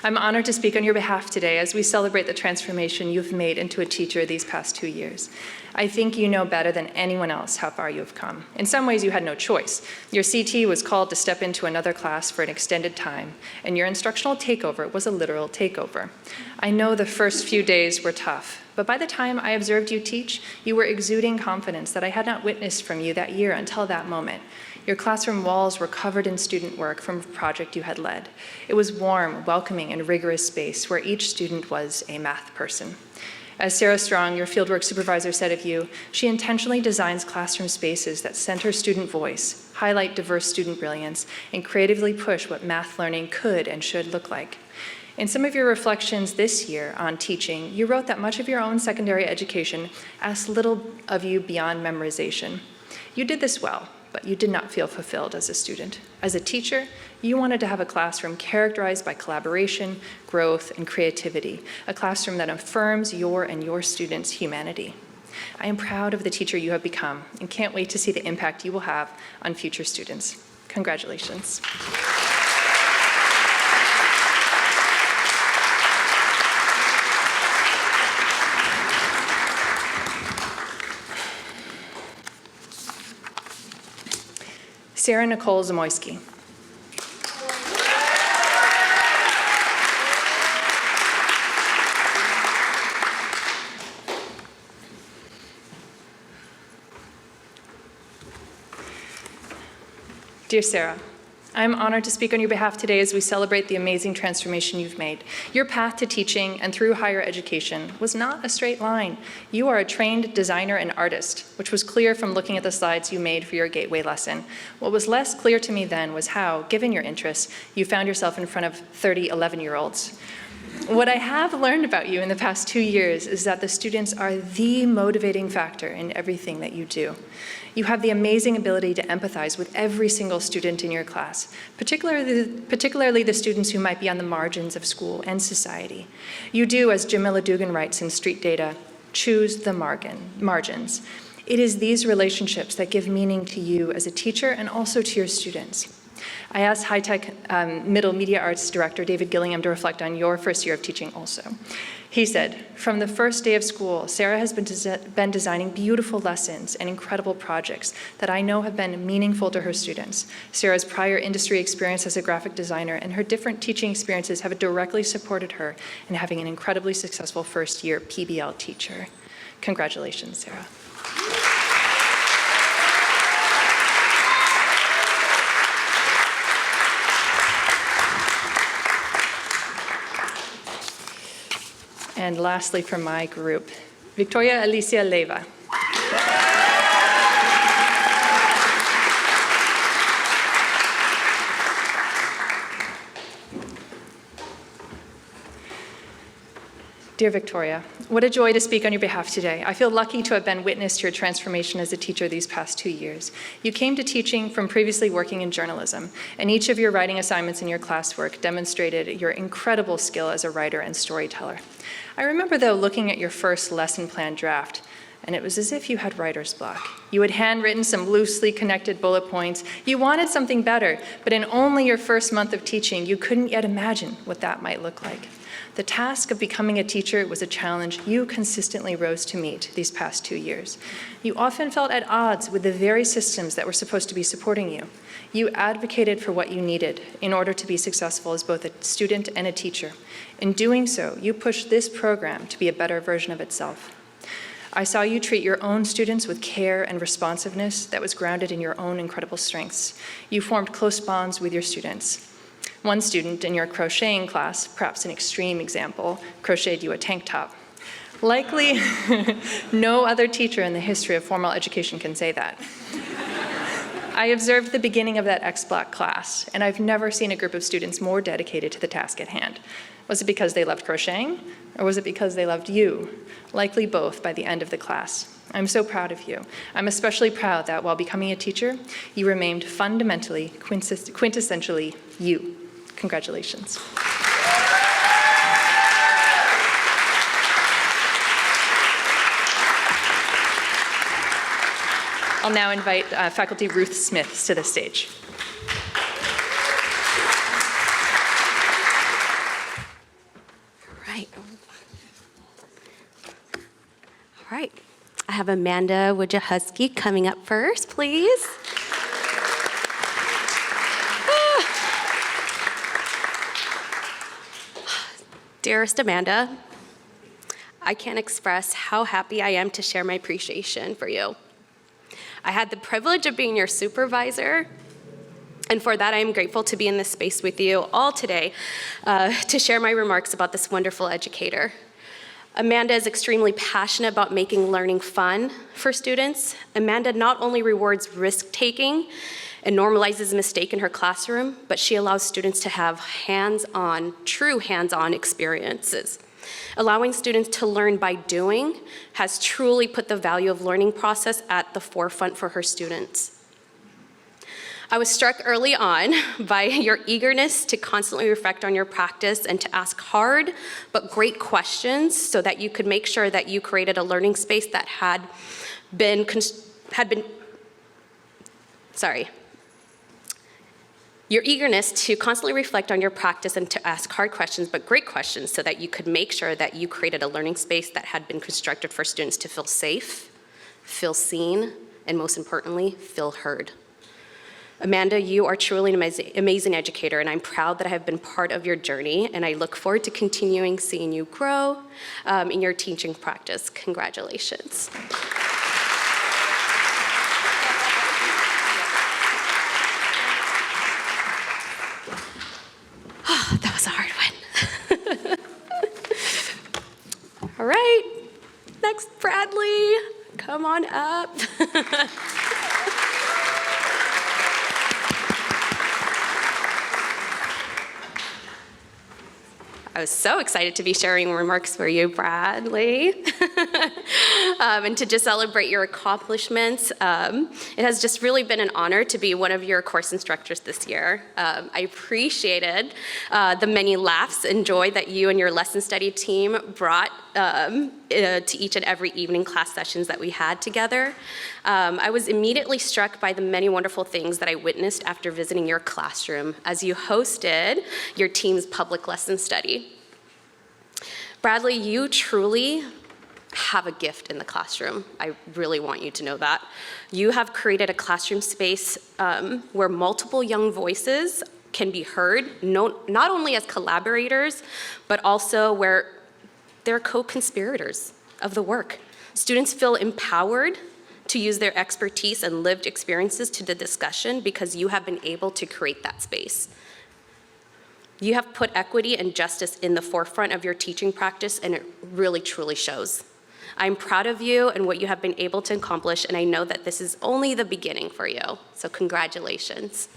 [SPEAKER 6] I'm honored to speak on your behalf today as we celebrate the transformation you've made into a teacher these past 2 years. I think you know better than anyone else how far you have come. In some ways, you had no choice. Your CT was called to step into another class for an extended time, and your instructional takeover was a literal takeover. I know the first few days were tough, but by the time I observed you teach, you were exuding confidence that I had not witnessed from you that year until that moment. Your classroom walls were covered in student work from a project you had led. It was warm, welcoming, and rigorous space where each student was a math person. As Sarah Strong, your fieldwork supervisor, said of you, she intentionally designs classroom spaces that center student voice, highlight diverse student brilliance, and creatively push what math learning could and should look like. In some of your reflections this year on teaching, you wrote that much of your own secondary education asked little of you beyond memorization. You did this well, but you did not feel fulfilled as a student. As a teacher, you wanted to have a classroom characterized by collaboration, growth, and creativity, a classroom that affirms your and your students' humanity. I am proud of the teacher you have become and can't wait to see the impact you will have on future students. Congratulations. Sarah Nicole Zamoyski. Dear Sarah, I am honored to speak on your behalf today as we celebrate the amazing transformation you've made. Your path to teaching and through higher education was not a straight line. You are a trained designer and artist, which was clear from looking at the slides you made for your gateway lesson. What was less clear to me then was how, given your interests, you found yourself in front of 30 11-year-olds. What I have learned about you in the past 2 years is that the students are the motivating factor in everything that you do. You have the amazing ability to empathize with every single student in your class, particularly the students who might be on the margins of school and society. You do, as Jamila Dugan writes in Street Data, choose the margins. It is these relationships that give meaning to you as a teacher and also to your students. I asked high-tech middle media arts director David Gillingham to reflect on your first year of teaching also. He said, "From the first day of school, Sarah has been designing beautiful lessons and incredible projects that I know have been meaningful to her students. Sarah's prior industry experience as a graphic designer and her different teaching experiences have directly supported her in having an incredibly successful first-year PBL teacher." Congratulations, Sarah. And lastly, from my group, Victoria Alicia Leva. Dear Victoria, what a joy to speak on your behalf today. I feel lucky to have been witness to your transformation as a teacher these past 2 years. You came to teaching from previously working in journalism, and each of your writing assignments in your classwork demonstrated your incredible skill as a writer and storyteller. I remember, though, looking at your first lesson plan draft, and it was as if you had writer's block. You had handwritten some loosely connected bullet points. You wanted something better, but in only your first month of teaching, you couldn't yet imagine what that might look like. The task of becoming a teacher was a challenge you consistently rose to meet these past 2 years. You often felt at odds with the very systems that were supposed to be supporting you. You advocated for what you needed in order to be successful as both a student and a teacher. In doing so, you pushed this program to be a better version of itself. I saw you treat your own students with care and responsiveness that was grounded in your own incredible strengths. You formed close bonds with your students. One student in your crocheting class, perhaps an extreme example, crocheted you a tank top. Likely, no other teacher in the history of formal education can say that. I observed the beginning of that X-Block class, and I've never seen a group of students more dedicated to the task at hand. Was it because they loved crocheting, or was it because they loved you? Likely both by the end of the class. I'm so proud of you. I'm especially proud that while becoming a teacher, you remained fundamentally, quintessentially you. Congratulations. I'll now invite faculty Ruth Smith to the stage.
[SPEAKER 7] All right. I have Amanda Wojciechowski coming up first, please. Dearest Amanda, I can't express how happy I am to share my appreciation for you. I had the privilege of being your supervisor, and for that I am grateful to be in this space with you all today to share my remarks about this wonderful educator. Amanda is extremely passionate about making learning fun for students. Amanda not only rewards risk-taking and normalizes mistake in her classroom, but she allows students to have true hands-on experiences. Allowing students to learn by doing has truly put the value of learning process at the forefront for her students. I was struck early on by your eagerness to constantly reflect on your practice and to ask hard but great questions so that you could make sure that you created a learning space that Your eagerness to constantly reflect on your practice and to ask hard questions, but great questions, so that you could make sure that you created a learning space that had been constructed for students to feel safe, feel seen, and most importantly, feel heard. Amanda, you are truly an amazing educator, and I'm proud that I have been part of your journey, and I look forward to continuing seeing you grow in your teaching practice. Congratulations. Oh, that was a hard one. All right, next, Bradley, come on up. I was so excited to be sharing remarks for you, Bradley, and to just celebrate your accomplishments. It has just really been an honor to be one of your course instructors this year. I appreciated the many laughs and joy that you and your lesson study team brought to each and every evening class sessions that we had together. I was immediately struck by the many wonderful things that I witnessed after visiting your classroom as you hosted your team's public lesson study. Bradley, you truly have a gift in the classroom. I really want you to know that. You have created a classroom space where multiple young voices can be heard, not only as collaborators, but also where they're co-conspirators of the work. Students feel empowered to use their expertise and lived experiences to the discussion because you have been able to create that space. You have put equity and justice in the forefront of your teaching practice, and it really, truly shows. I'm proud of you and what you have been able to accomplish, and I know that this is only the beginning for you, so congratulations.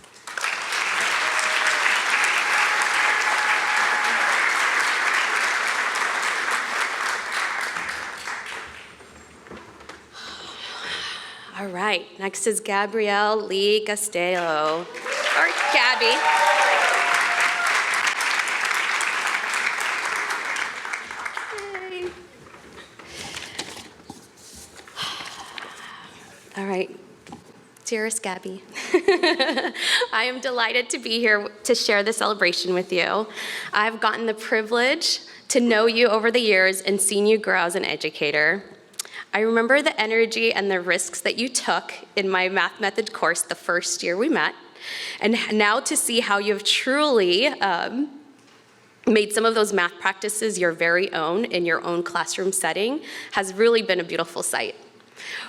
[SPEAKER 7] right, next is Gabrielle Lee Castillo, or Gabby. Yay. All right, dearest Gabby, I am delighted to be here to share the celebration with you. I've gotten the privilege to know you over the years and seen you grow as an educator. I remember the energy and the risks that you took in my math method course the first year we met, and now to see how you've truly made some of those math practices your very own in your own classroom setting has really been a beautiful sight.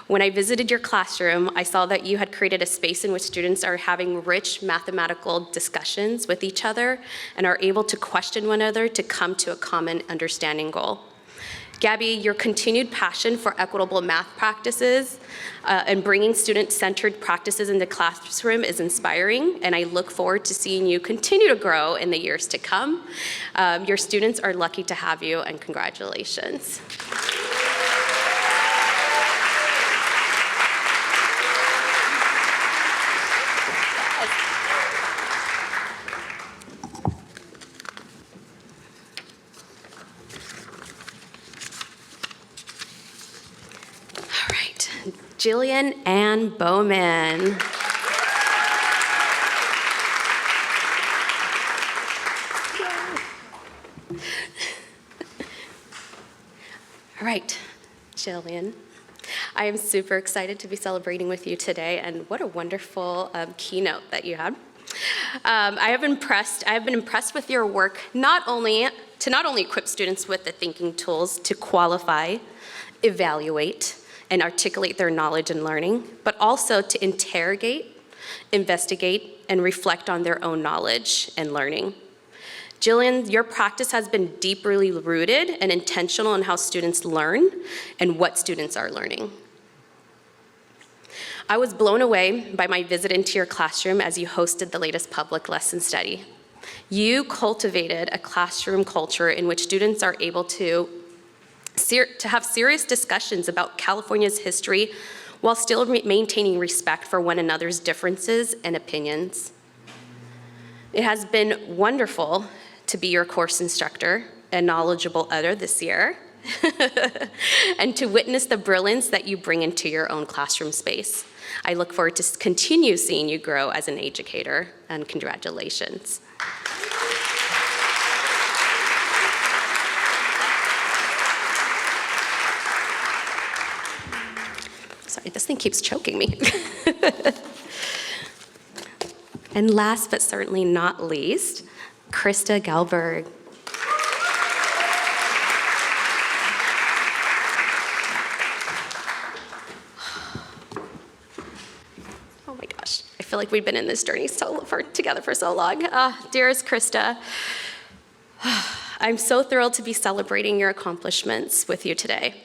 [SPEAKER 7] When I visited your classroom, I saw that you had created a space in which students are having rich mathematical discussions with each other and are able to question one another to come to a common understanding goal. Gabby, your continued passion for equitable math practices and bringing student-centered practices into classroom is inspiring, and I look forward to seeing you continue to grow in the years to come. Your students are lucky to have you, and congratulations. Jillian Ann Bowman. All right, Jillian. I am super excited to be celebrating with you today, and what a wonderful keynote that you had. I have been impressed with your work not only equip students with the thinking tools to qualify, evaluate, and articulate their knowledge and learning, but also to interrogate, investigate, and reflect on their own knowledge and learning. Jillian, your practice has been deeply rooted and intentional in how students learn and what students are learning. I was blown away by my visit into your classroom as you hosted the latest public lesson study. You cultivated a classroom culture in which students are able to have serious discussions about California's history while still maintaining respect for one another's differences and opinions. It has been wonderful to be your course instructor and knowledgeable other this year, and to witness the brilliance that you bring into your own classroom space. I look forward to continue seeing you grow as an educator, and congratulations. Sorry, this thing keeps choking me. And last but certainly not least, Krista Gelberg. Oh my gosh, I feel like we've been in this journey together for so long. Dearest Krista, I'm so thrilled to be celebrating your accomplishments with you today.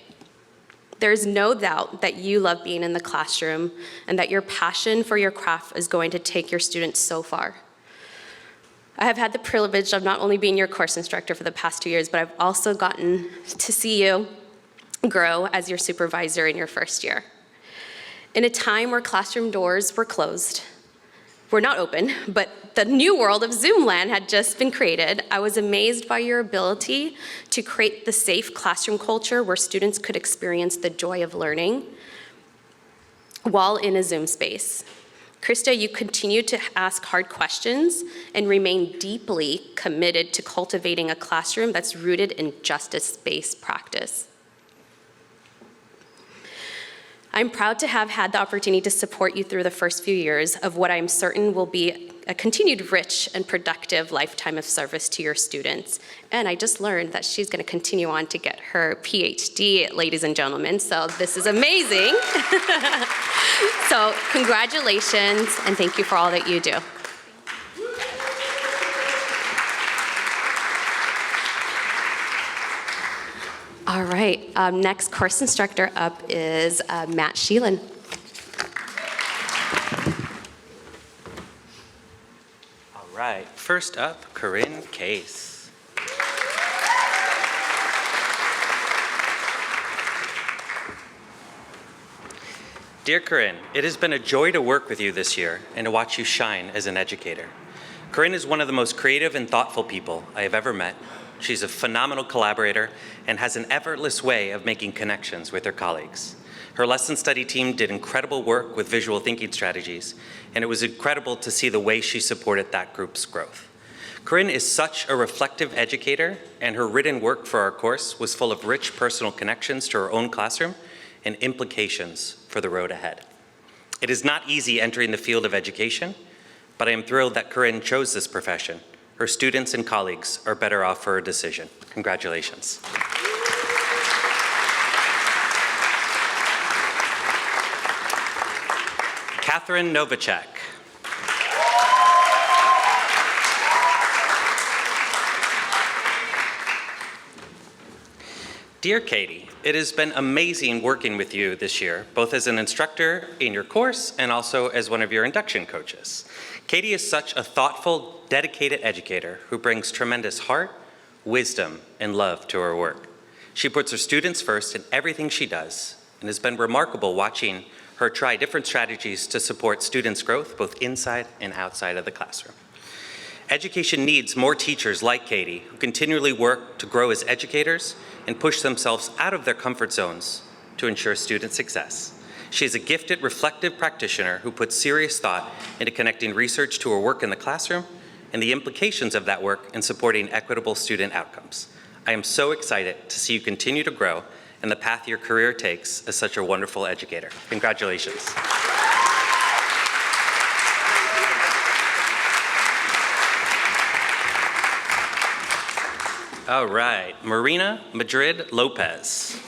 [SPEAKER 7] There's no doubt that you love being in the classroom and that your passion for your craft is going to take your students so far. I have had the privilege of not only being your course instructor for the past 2 years, but I've also gotten to see you grow as your supervisor in your first year. In a time where classroom doors were closed, were not open, but the new world of Zoom land had just been created, I was amazed by your ability to create the safe classroom culture where students could experience the joy of learning while in a Zoom space. Krista, you continue to ask hard questions and remain deeply committed to cultivating a classroom that's rooted in justice-based practice. I'm proud to have had the opportunity to support you through the first few years of what I'm certain will be a continued rich and productive lifetime of service to your students. And I just learned that she's going to continue on to get her PhD, ladies and gentlemen, so this is amazing. So congratulations, and thank you for all that you do. All right, next course instructor up is Matt Sheelan.
[SPEAKER 8] All right, first up, Corinne Case. Dear Corinne, it has been a joy to work with you this year and to watch you shine as an educator. Corinne is one of the most creative and thoughtful people I have ever met. She's a phenomenal collaborator and has an effortless way of making connections with her colleagues. Her lesson study team did incredible work with visual thinking strategies, and it was incredible to see the way she supported that group's growth. Corinne is such a reflective educator, and her written work for our course was full of rich personal connections to her own classroom and implications for the road ahead. It is not easy entering the field of education, but I am thrilled that Corinne chose this profession. Her students and colleagues are better off for her decision. Congratulations. Catherine Novacek. Dear Katie, it has been amazing working with you this year, both as an instructor in your course and also as one of your induction coaches. Katie is such a thoughtful, dedicated educator who brings tremendous heart, wisdom, and love to her work. She puts her students first in everything she does, and has been remarkable watching her try different strategies to support students' growth both inside and outside of the classroom. Education needs more teachers like Katie who continually work to grow as educators and push themselves out of their comfort zones to ensure student success. She is a gifted, reflective practitioner who puts serious thought into connecting research to her work in the classroom and the implications of that work in supporting equitable student outcomes. I am so excited to see you continue to grow and the path your career takes as such a wonderful educator. Congratulations. All right, Marina Madrid Lopez.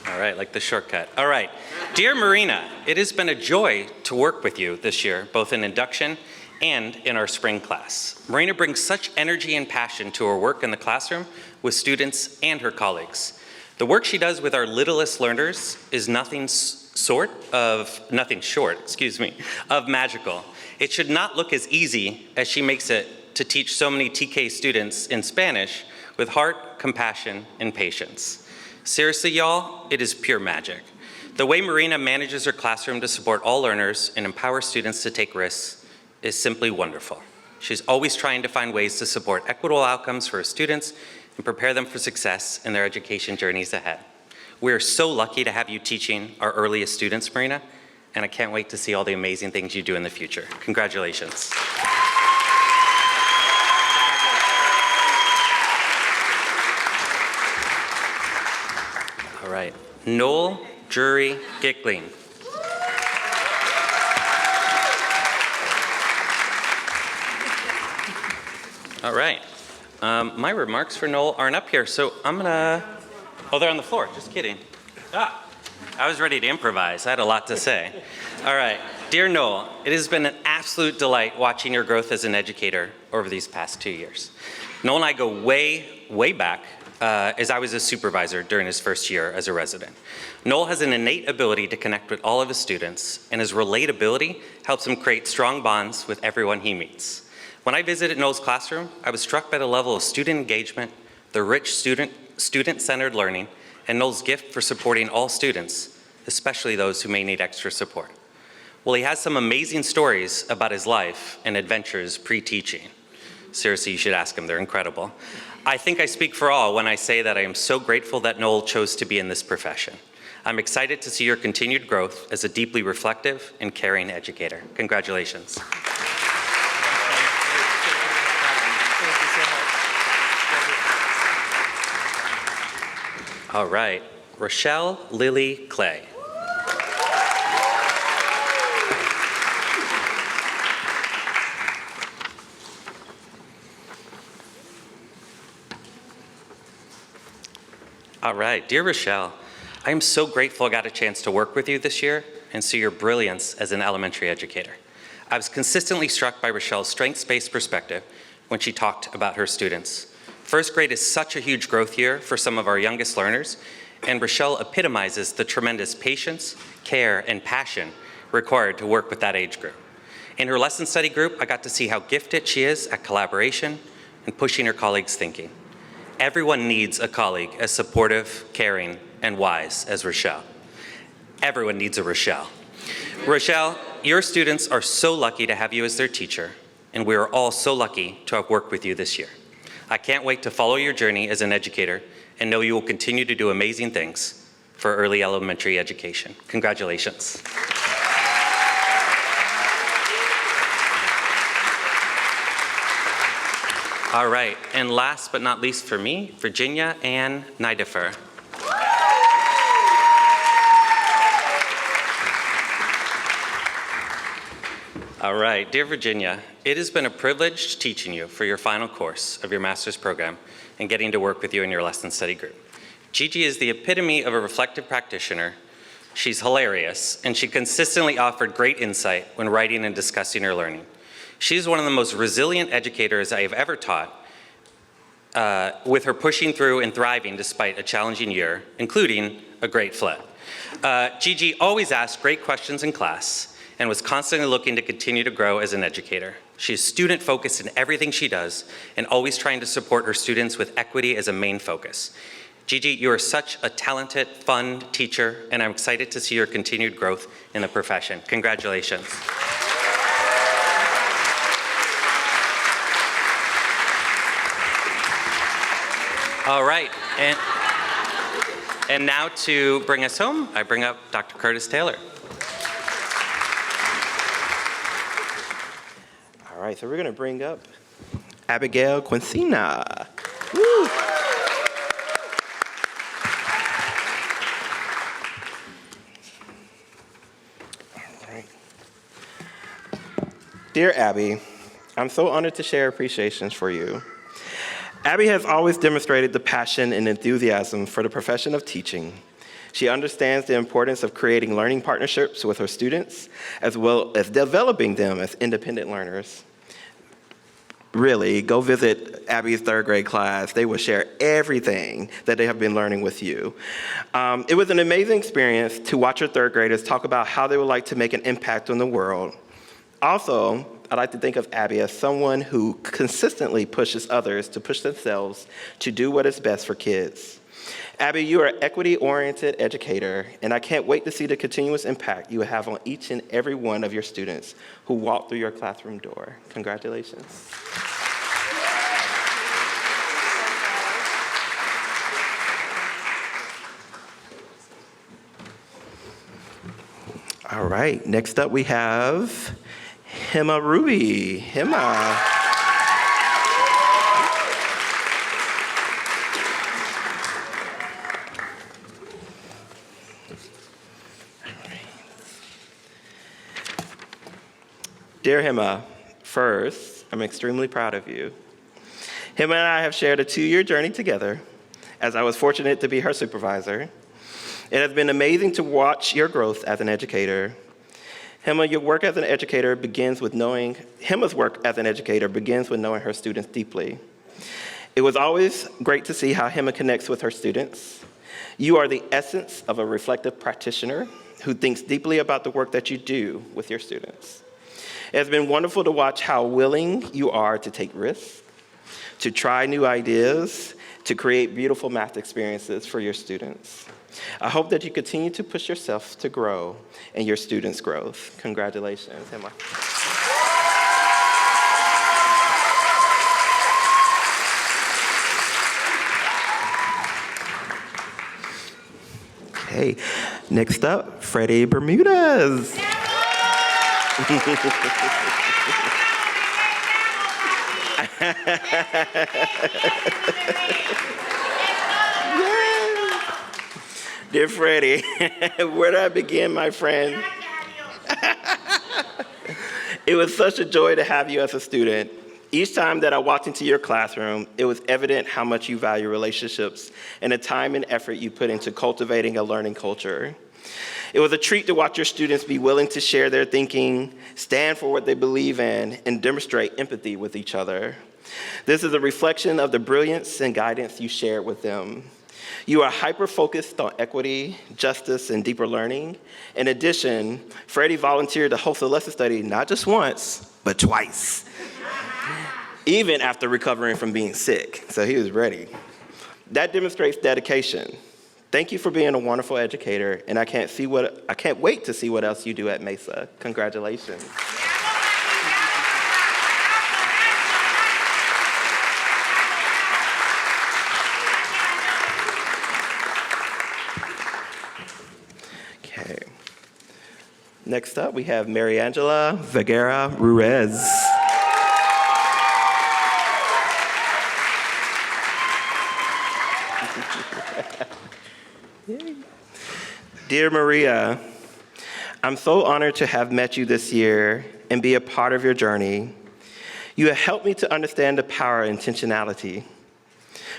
[SPEAKER 8] All right, like the shortcut. All right, dear Marina, it has been a joy to work with you this year, both in induction and in our spring class. Marina brings such energy and passion to her work in the classroom with students and her colleagues. The work she does with our littlest learners is nothing short of magical. It should not look as easy as she makes it to teach so many TK students in Spanish with heart, compassion, and patience. Seriously, y'all, it is pure magic. The way Marina manages her classroom to support all learners and empower students to take risks is simply wonderful. She's always trying to find ways to support equitable outcomes for her students and prepare them for success in their education journeys ahead. We are so lucky to have you teaching our earliest students, Marina, and I can't wait to see all the amazing things you do in the future. Congratulations. All right, Noel Drury Gickling. All right, my remarks for Noel aren't up here, so I'm gonna, oh, they're on the floor, just kidding. I was ready to improvise, I had a lot to say. All right, dear Noel, it has been an absolute delight watching your growth as an educator over these past 2 years. Noel and I go way, way back, as I was a supervisor during his first year as a resident. Noel has an innate ability to connect with all of his students, and his relatability helps him create strong bonds with everyone he meets. When I visited Noel's classroom, I was struck by the level of student engagement, the rich student-centered learning, and Noel's gift for supporting all students, especially those who may need extra support. Well, he has some amazing stories about his life and adventures pre-teaching. Seriously, you should ask him, they're incredible. I think I speak for all when I say that I am so grateful that Noel chose to be in this profession. I'm excited to see your continued growth as a deeply reflective and caring educator. Congratulations. All right, Rochelle Lily Clay. All right, dear Rochelle, I am so grateful I got a chance to work with you this year and see your brilliance as an elementary educator. I was consistently struck by Rochelle's strengths-based perspective when she talked about her students. First grade is such a huge growth year for some of our youngest learners, and Rochelle epitomizes the tremendous patience, care, and passion required to work with that age group. In her lesson study group, I got to see how gifted she is at collaboration and pushing her colleagues' thinking. everyone needs a colleague as supportive, caring, and wise as Rochelle. Everyone needs a Rochelle. Rochelle, your students are so lucky to have you as their teacher, and we are all so lucky to have worked with you this year. I can't wait to follow your journey as an educator and know you will continue to do amazing things for early elementary education. Congratulations. All right, and last but not least for me, Virginia Ann Nidifer. All right, dear Virginia, it has been a privilege teaching you for your final course of your master's program and getting to work with you in your lesson study group. Gigi is the epitome of a reflective practitioner. She's hilarious, and she consistently offered great insight when writing and discussing her learning. She's one of the most resilient educators I have ever taught, with her pushing through and thriving despite a challenging year, including a great flood. Gigi always asked great questions in class and was constantly looking to continue to grow as an educator. She is student-focused in everything she does and always trying to support her students with equity as a main focus. Gigi, you are such a talented, fun teacher, and I'm excited to see your continued growth in the profession. Congratulations. All right, and now to bring us home, I bring up Dr. Curtis Taylor.
[SPEAKER 3] All right, so we're gonna bring up Abigail Quincina. Woo. All right. Dear Abby, I'm so honored to share appreciations for you. Abby has always demonstrated the passion and enthusiasm for the profession of teaching. She understands the importance of creating learning partnerships with her students, as well as developing them as independent learners. Really, go visit Abby's third grade class. They will share everything that they have been learning with you. It was an amazing experience to watch your third graders talk about how they would like to make an impact on the world. Also, I like to think of Abby as someone who consistently pushes others to push themselves to do what is best for kids. Abby, you are an equity-oriented educator, and I can't wait to see the continuous impact you have on each and every one of your students who walk through your classroom door. Congratulations. All right, next up we have Hema Ruby. Hema. Dear Hema, first, I'm extremely proud of you. Hema and I have shared a 2-year journey together, as I was fortunate to be her supervisor. It has been amazing to watch your growth as an educator. Hema's work as an educator begins with knowing her students deeply. It was always great to see how Hema connects with her students. You are the essence of a reflective practitioner who thinks deeply about the work that you do with your students. It has been wonderful to watch how willing you are to take risks, to try new ideas, to create beautiful math experiences for your students. I hope that you continue to push yourself to grow and your students' growth. Congratulations, Hema. Okay, next up, Freddie Bermudez. Dear Freddie, where do I begin, my friend? It was such a joy to have you as a student. Each time that I walked into your classroom, it was evident how much you value relationships and the time and effort you put into cultivating a learning culture. It was a treat to watch your students be willing to share their thinking, stand for what they believe in, and demonstrate empathy with each other. This is a reflection of the brilliance and guidance you shared with them. You are hyper-focused on equity, justice, and deeper learning. In addition, Freddie volunteered to host a lesson study not just once, but twice, even after recovering from being sick, so he was ready. That demonstrates dedication. Thank you for being a wonderful educator, and I can't wait to see what else you do at Mesa. Congratulations. Okay. Next up, we have Mariangela Vergara Ruiz. Dear Maria, I'm so honored to have met you this year and be a part of your journey. You have helped me to understand the power of intentionality.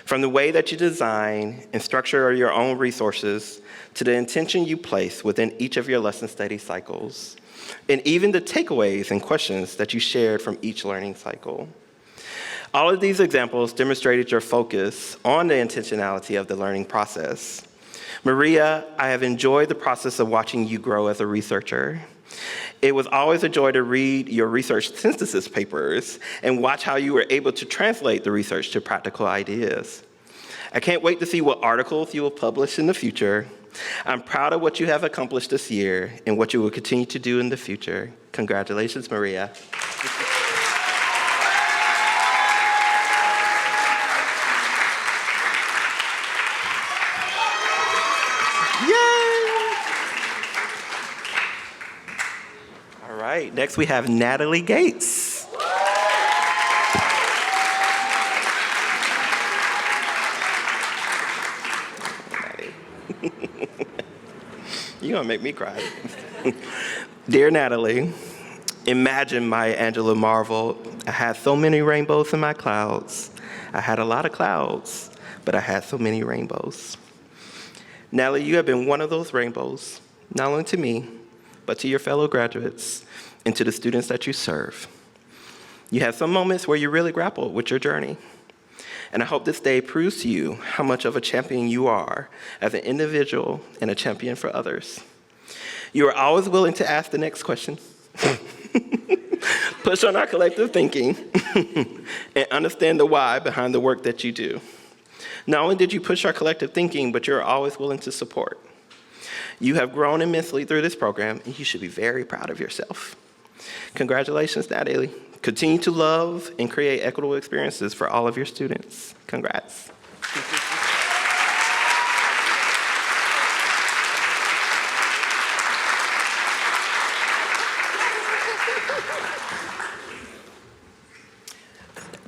[SPEAKER 3] From the way that you design and structure your own resources to the intention you place within each of your lesson study cycles, and even the takeaways and questions that you shared from each learning cycle. All of these examples demonstrated your focus on the intentionality of the learning process. Maria, I have enjoyed the process of watching you grow as a researcher. It was always a joy to read your research synthesis papers and watch how you were able to translate the research to practical ideas. I can't wait to see what articles you will publish in the future. I'm proud of what you have accomplished this year and what you will continue to do in the future. Congratulations, Maria. All right, next we have Natalie Gates. You're gonna make me cry. Dear Natalie, imagine Maya Angelou marveled, I had so many rainbows in my clouds. I had a lot of clouds, but I had so many rainbows. Natalie, you have been one of those rainbows, not only to me, but to your fellow graduates and to the students that you serve. You had some moments where you really grappled with your journey. And I hope this day proves to you how much of a champion you are as an individual and a champion for others. You are always willing to ask the next question, push on our collective thinking, and understand the why behind the work that you do. Not only did you push our collective thinking, but you're always willing to support. You have grown immensely through this program, and you should be very proud of yourself. Congratulations, Natalie. Continue to love and create equitable experiences for all of your students. Congrats.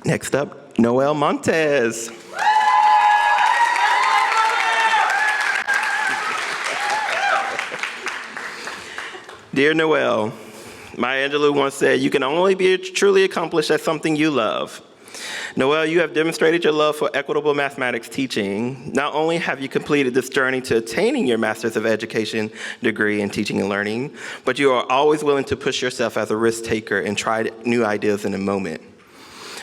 [SPEAKER 3] Next up, Noel Montez. Dear Noel, Maya Angelou once said, you can only be truly accomplished at something you love. Noel, you have demonstrated your love for equitable mathematics teaching. Not only have you completed this journey to attaining your Master's of Education degree in teaching and learning, but you are always willing to push yourself as a risk taker and try new ideas in the moment.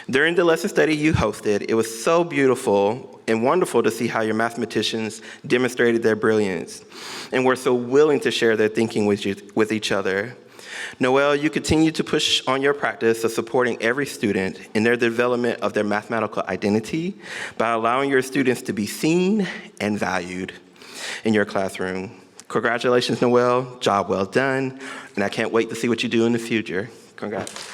[SPEAKER 3] During the lesson study you hosted, it was so beautiful and wonderful to see how your mathematicians demonstrated their brilliance and were so willing to share their thinking with each other. Noel, you continue to push on your practice of supporting every student in their development of their mathematical identity by allowing your students to be seen and valued in your classroom. Congratulations, Noel. Job well done. And I can't wait to see what you do in the future. Congrats.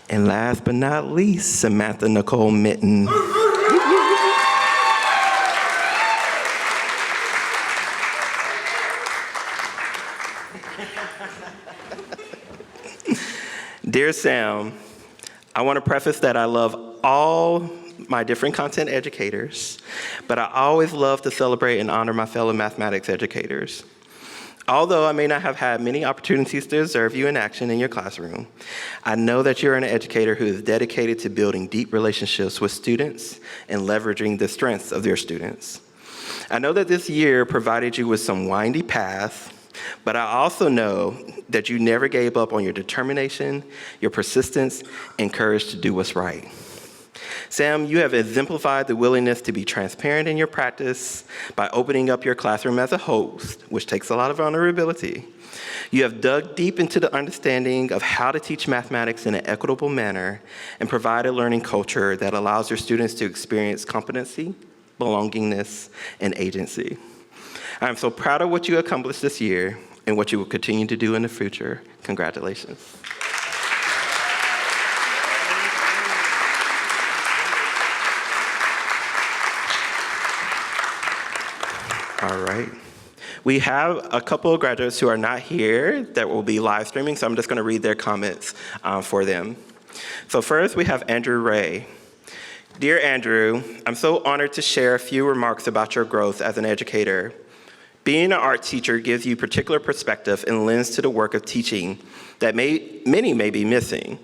[SPEAKER 3] And last but not least, Samantha Nicole Mitten. Dear Sam, I want to preface that I love all my different content educators, but I always love to celebrate and honor my fellow mathematics educators. Although I may not have had many opportunities to observe you in action in your classroom, I know that you're an educator who is dedicated to building deep relationships with students and leveraging the strengths of your students. I know that this year provided you with some windy paths, but I also know that you never gave up on your determination, your persistence, and courage to do what's right. Sam, you have exemplified the willingness to be transparent in your practice by opening up your classroom as a host, which takes a lot of vulnerability. You have dug deep into the understanding of how to teach mathematics in an equitable manner and provide a learning culture that allows your students to experience competency, belongingness, and agency. I am so proud of what you accomplished this year and what you will continue to do in the future. Congratulations. All right. We have a couple of graduates who are not here that will be live streaming, so I'm just going to read their comments for them. So first, we have Andrew Ray. Dear Andrew, I'm so honored to share a few remarks about your growth as an educator. Being an art teacher gives you particular perspective and lens to the work of teaching that many may be missing.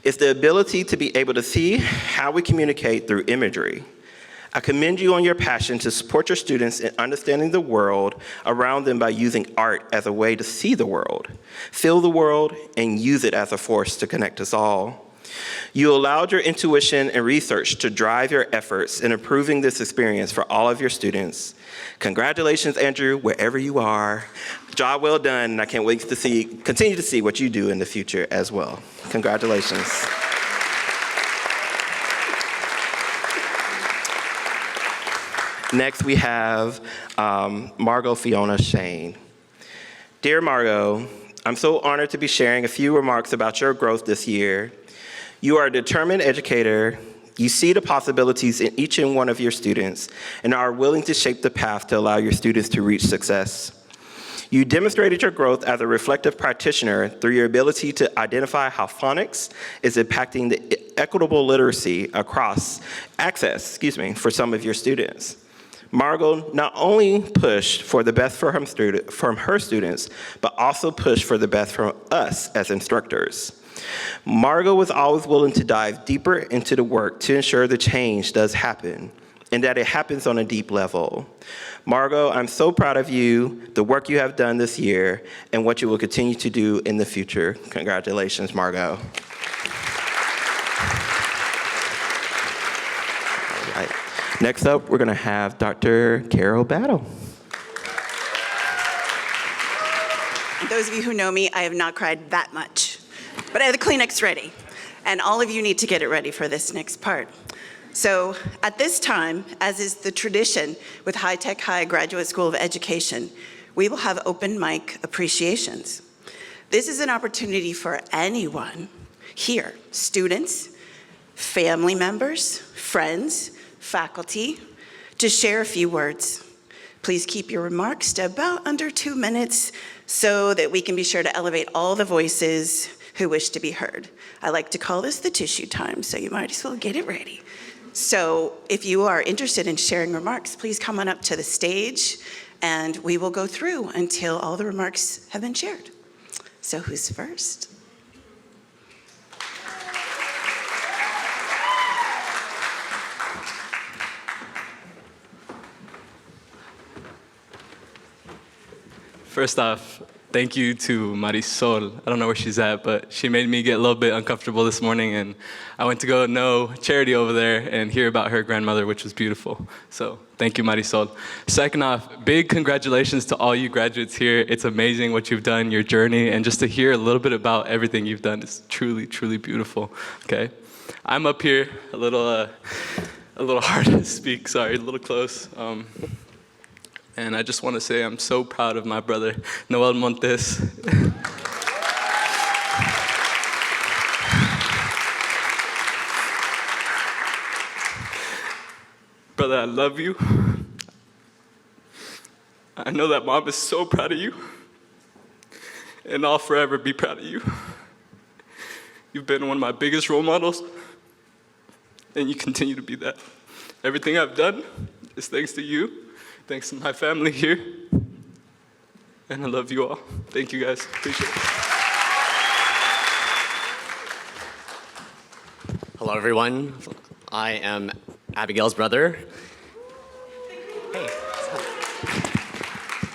[SPEAKER 3] It's the ability to be able to see how we communicate through imagery. I commend you on your passion to support your students in understanding the world around them by using art as a way to see the world, feel the world, and use it as a force to connect us all. You allowed your intuition and research to drive your efforts in improving this experience for all of your students. Congratulations, Andrew, wherever you are. Job well done, and I can't wait to continue to see what you do in the future as well. Congratulations. Next, we have Margot Fiona Shane. Dear Margot, I'm so honored to be sharing a few remarks about your growth this year. You are a determined educator. You see the possibilities in each and one of your students and are willing to shape the path to allow your students to reach success. You demonstrated your growth as a reflective practitioner through your ability to identify how phonics is impacting the equitable literacy access for some of your students. Margot not only pushed for the best from her students, but also pushed for the best from us as instructors. Margot was always willing to dive deeper into the work to ensure the change does happen, and that it happens on a deep level. Margot, I'm so proud of you, the work you have done this year, and what you will continue to do in the future. Congratulations, Margot. All right. Next up, we're going to have Dr. Carol Battle.
[SPEAKER 9] Those of you who know me, I have not cried that much, but I have the Kleenex ready, and all of you need to get it ready for this next part. So at this time, as is the tradition with High Tech High Graduate School of Education, we will have open mic appreciations. This is an opportunity for anyone here, students, family members, friends, faculty, to share a few words. Please keep your remarks to about under 2 minutes so that we can be sure to elevate all the voices who wish to be heard. I like to call this the tissue time, so you might as well get it ready. So if you are interested in sharing remarks, please come on up to the stage and we will go through until all the remarks have been shared. So who's first?
[SPEAKER 10] First off, thank you to Marisol. I don't know where she's at, but she made me get a little bit uncomfortable this morning, and I went to go know Charity over there and hear about her grandmother, which was beautiful. So thank you, Marisol. Second off, big congratulations to all you graduates here. It's amazing what you've done, your journey, and just to hear a little bit about everything you've done is truly, truly beautiful, okay? I'm up here a little hard to speak, sorry, a little close. And I just want to say I'm so proud of my brother, Noel Montes. Brother, I love you. I know that Mom is so proud of you. And I'll forever be proud of you. You've been one of my biggest role models, and you continue to be that. Everything I've done is thanks to you. Thanks to my family here, and I love you all. Thank you guys, appreciate it.
[SPEAKER 11] Hello everyone, I am Abigail's brother. Hey.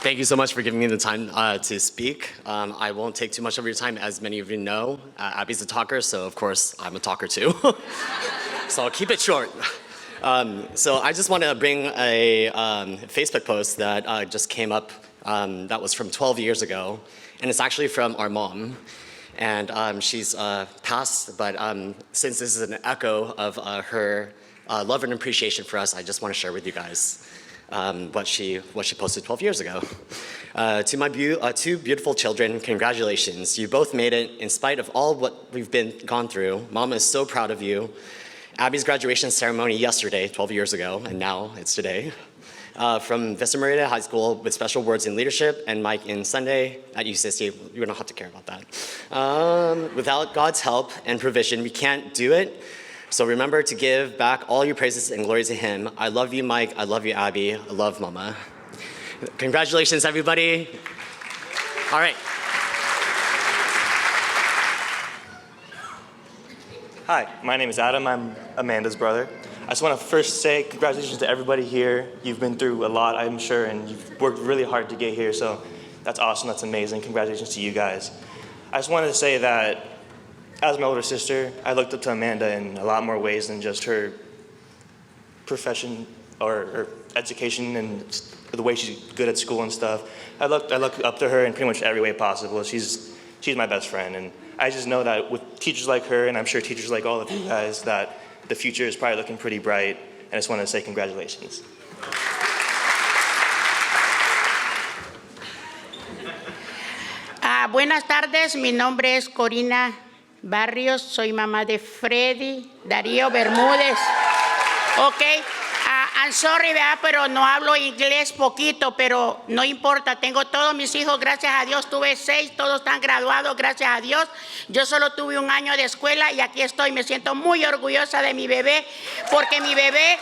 [SPEAKER 11] Thank you so much for giving me the time to speak. I won't take too much of your time. As many of you know, Abby's a talker, so of course I'm a talker too. so I'll keep it short. So I just want to bring a Facebook post that just came up that was from 12 years ago, and it's actually from our mom. And she's passed, but since this is an echo of her love and appreciation for us, I just want to share with you guys what she posted 12 years ago. To my two beautiful children, congratulations. You both made it in spite of all what we've gone through. Mama is so proud of you. Abby's graduation ceremony yesterday, 12 years ago, and now it's today. From Vista Maria High School with special words in leadership, and Mike in Sunday at UCSD. You don't have to care about that. Without God's help and provision, we can't do it. So remember to give back all your praises and glory to Him. I love you, Mike. I love you, Abby. I love Mama. Congratulations, everybody. All right.
[SPEAKER 12] Hi, my name is Adam. I'm Amanda's brother. I just want to first say congratulations to everybody here. You've been through a lot, I'm sure, and you've worked really hard to get here, so that's awesome, that's amazing. Congratulations to you guys. I just wanted to say that as my older sister, I looked up to Amanda in a lot more ways than just her profession or education and the way she's good at school and stuff. I look up to her in pretty much every way possible. She's my best friend, and I just know that with teachers like her, and I'm sure teachers like all of you guys, that the future is probably looking pretty bright, and I just want to say congratulations.
[SPEAKER 13] Buenas tardes, mi nombre es Corina Barrios, soy mamá de Freddy Darío Bermúdez. Ok, I'm sorry, ¿verdad? Pero no hablo inglés poquito, pero no importa, tengo todos mis hijos, gracias a Dios, tuve 6, todos están graduados, gracias a Dios. Yo solo tuve 1 año de escuela y aquí estoy, me siento muy orgullosa de mi bebé, porque mi bebé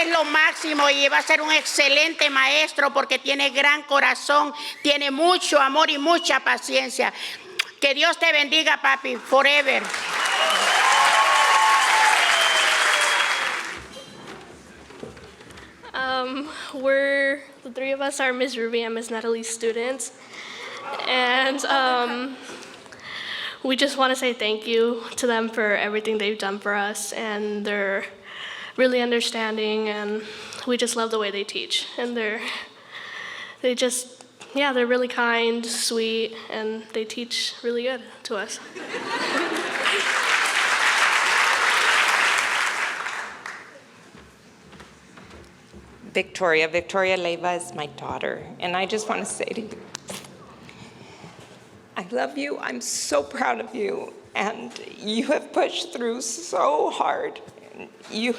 [SPEAKER 13] es lo máximo y va a ser un excelente maestro porque tiene gran corazón, tiene mucho amor y mucha paciencia. Que Dios te bendiga, papi, forever.
[SPEAKER 14] The 3 of us are Ms. Ruby and Ms. Natalie's students. And we just want to say thank you to them for everything they've done for us. And they're really understanding, and we just love the way they teach. And they're really kind, sweet, and they teach really good to us.
[SPEAKER 15] Victoria Leiva is my daughter, and I just want to say to you, I love you, I'm so proud of you, and you have pushed through so hard. You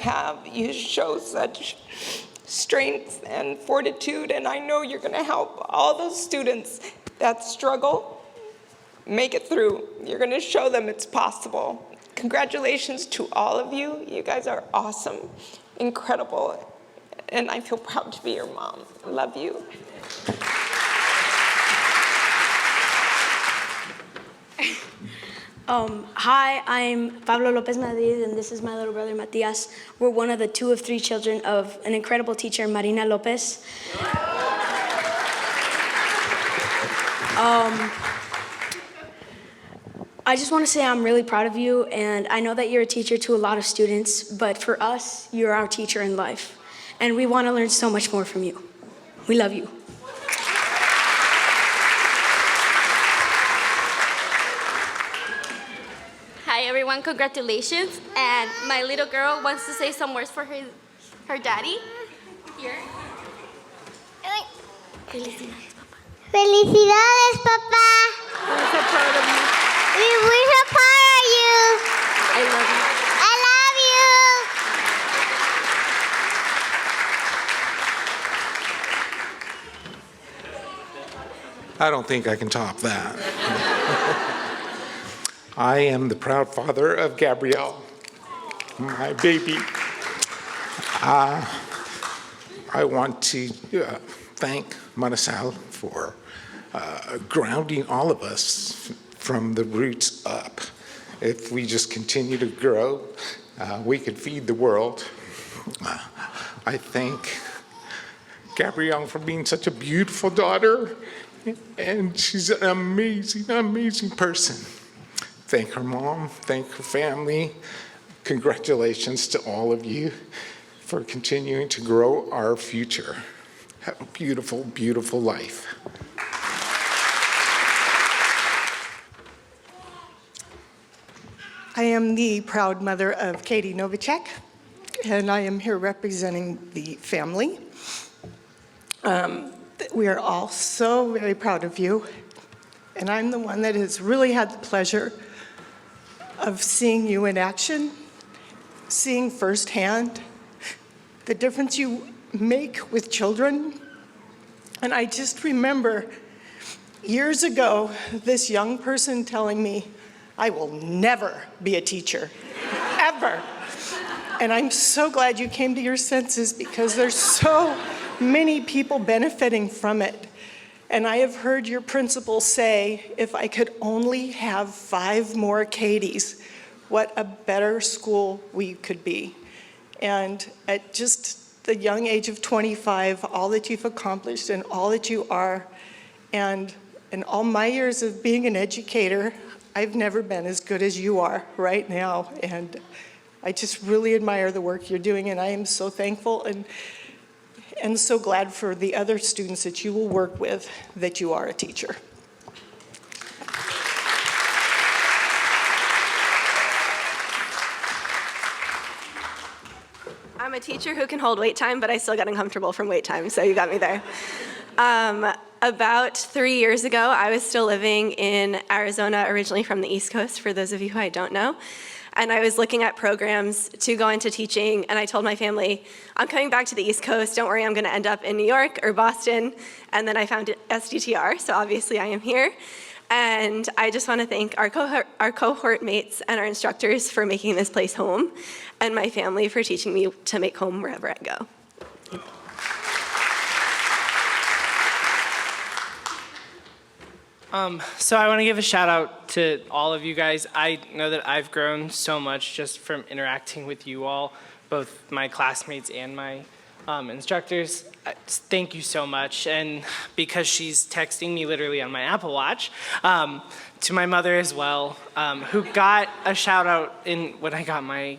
[SPEAKER 15] show such strength and fortitude, and I know you're going to help all those students that struggle make it through. You're going to show them it's possible. Congratulations to all of you. You guys are awesome, incredible. And I feel proud to be your mom. Love you.
[SPEAKER 16] Hi, I'm Pablo Lopez Madrid, and this is my little brother, Matias. We're one of the 2 of 3 children of an incredible teacher, Marina Lopez. I just want to say I'm really proud of you, and I know that you're a teacher to a lot of students, but for us, you're our teacher in life. And we want to learn so much more from you. We love you.
[SPEAKER 17] Hi everyone, congratulations. And my little girl wants to say some words for her daddy. Here. Felicidades, papá.
[SPEAKER 18] Felicidades, papá.
[SPEAKER 17] We're so proud of you.
[SPEAKER 18] We're so proud of you.
[SPEAKER 17] I love you.
[SPEAKER 18] I love you.
[SPEAKER 19] I don't think I can top that. I am the proud father of Gabrielle, my baby. I want to thank Marisol for grounding all of us from the roots up. If we just continue to grow, we could feed the world. I thank Gabrielle for being such a beautiful daughter, and she's an amazing, amazing person. Thank her mom, thank her family, Congratulations to all of you for continuing to grow our future. Have a beautiful, beautiful life.
[SPEAKER 20] I am the proud mother of Katie Novacek, and I am here representing the family. We are all so very proud of you, and I'm the one that has really had the pleasure of seeing you in action, seeing firsthand the difference you make with children. And I just remember years ago, this young person telling me, I will never be a teacher, ever. And I'm so glad you came to your senses, because there's so many people benefiting from it. And I have heard your principal say, if I could only have 5 more Katies, what a better school we could be. And at just the young age of 25, all that you've accomplished and all that you are, and in all my years of being an educator, I've never been as good as you are right now. And I just really admire the work you're doing, and I am so thankful and so glad for the other students that you will work with that you are a teacher.
[SPEAKER 21] I'm a teacher who can hold wait time, but I still get uncomfortable from wait time, so you got me there. About 3 years ago, I was still living in Arizona, originally from the East Coast, for those of you who I don't know. And I was looking at programs to go into teaching, and I told my family, I'm coming back to the East Coast, don't worry, I'm gonna end up in New York or Boston. And then I found SDTR, so obviously I am here. And I just wanna thank our cohort mates and our instructors for making this place home, and my family for teaching me to make home wherever I go.
[SPEAKER 22] So I want to give a shout out to all of you guys. I know that I've grown so much just from interacting with you all, both my classmates and my instructors. Thank you so much. And because she's texting me literally on my Apple Watch, to my mother as well, who got a shout out when I got my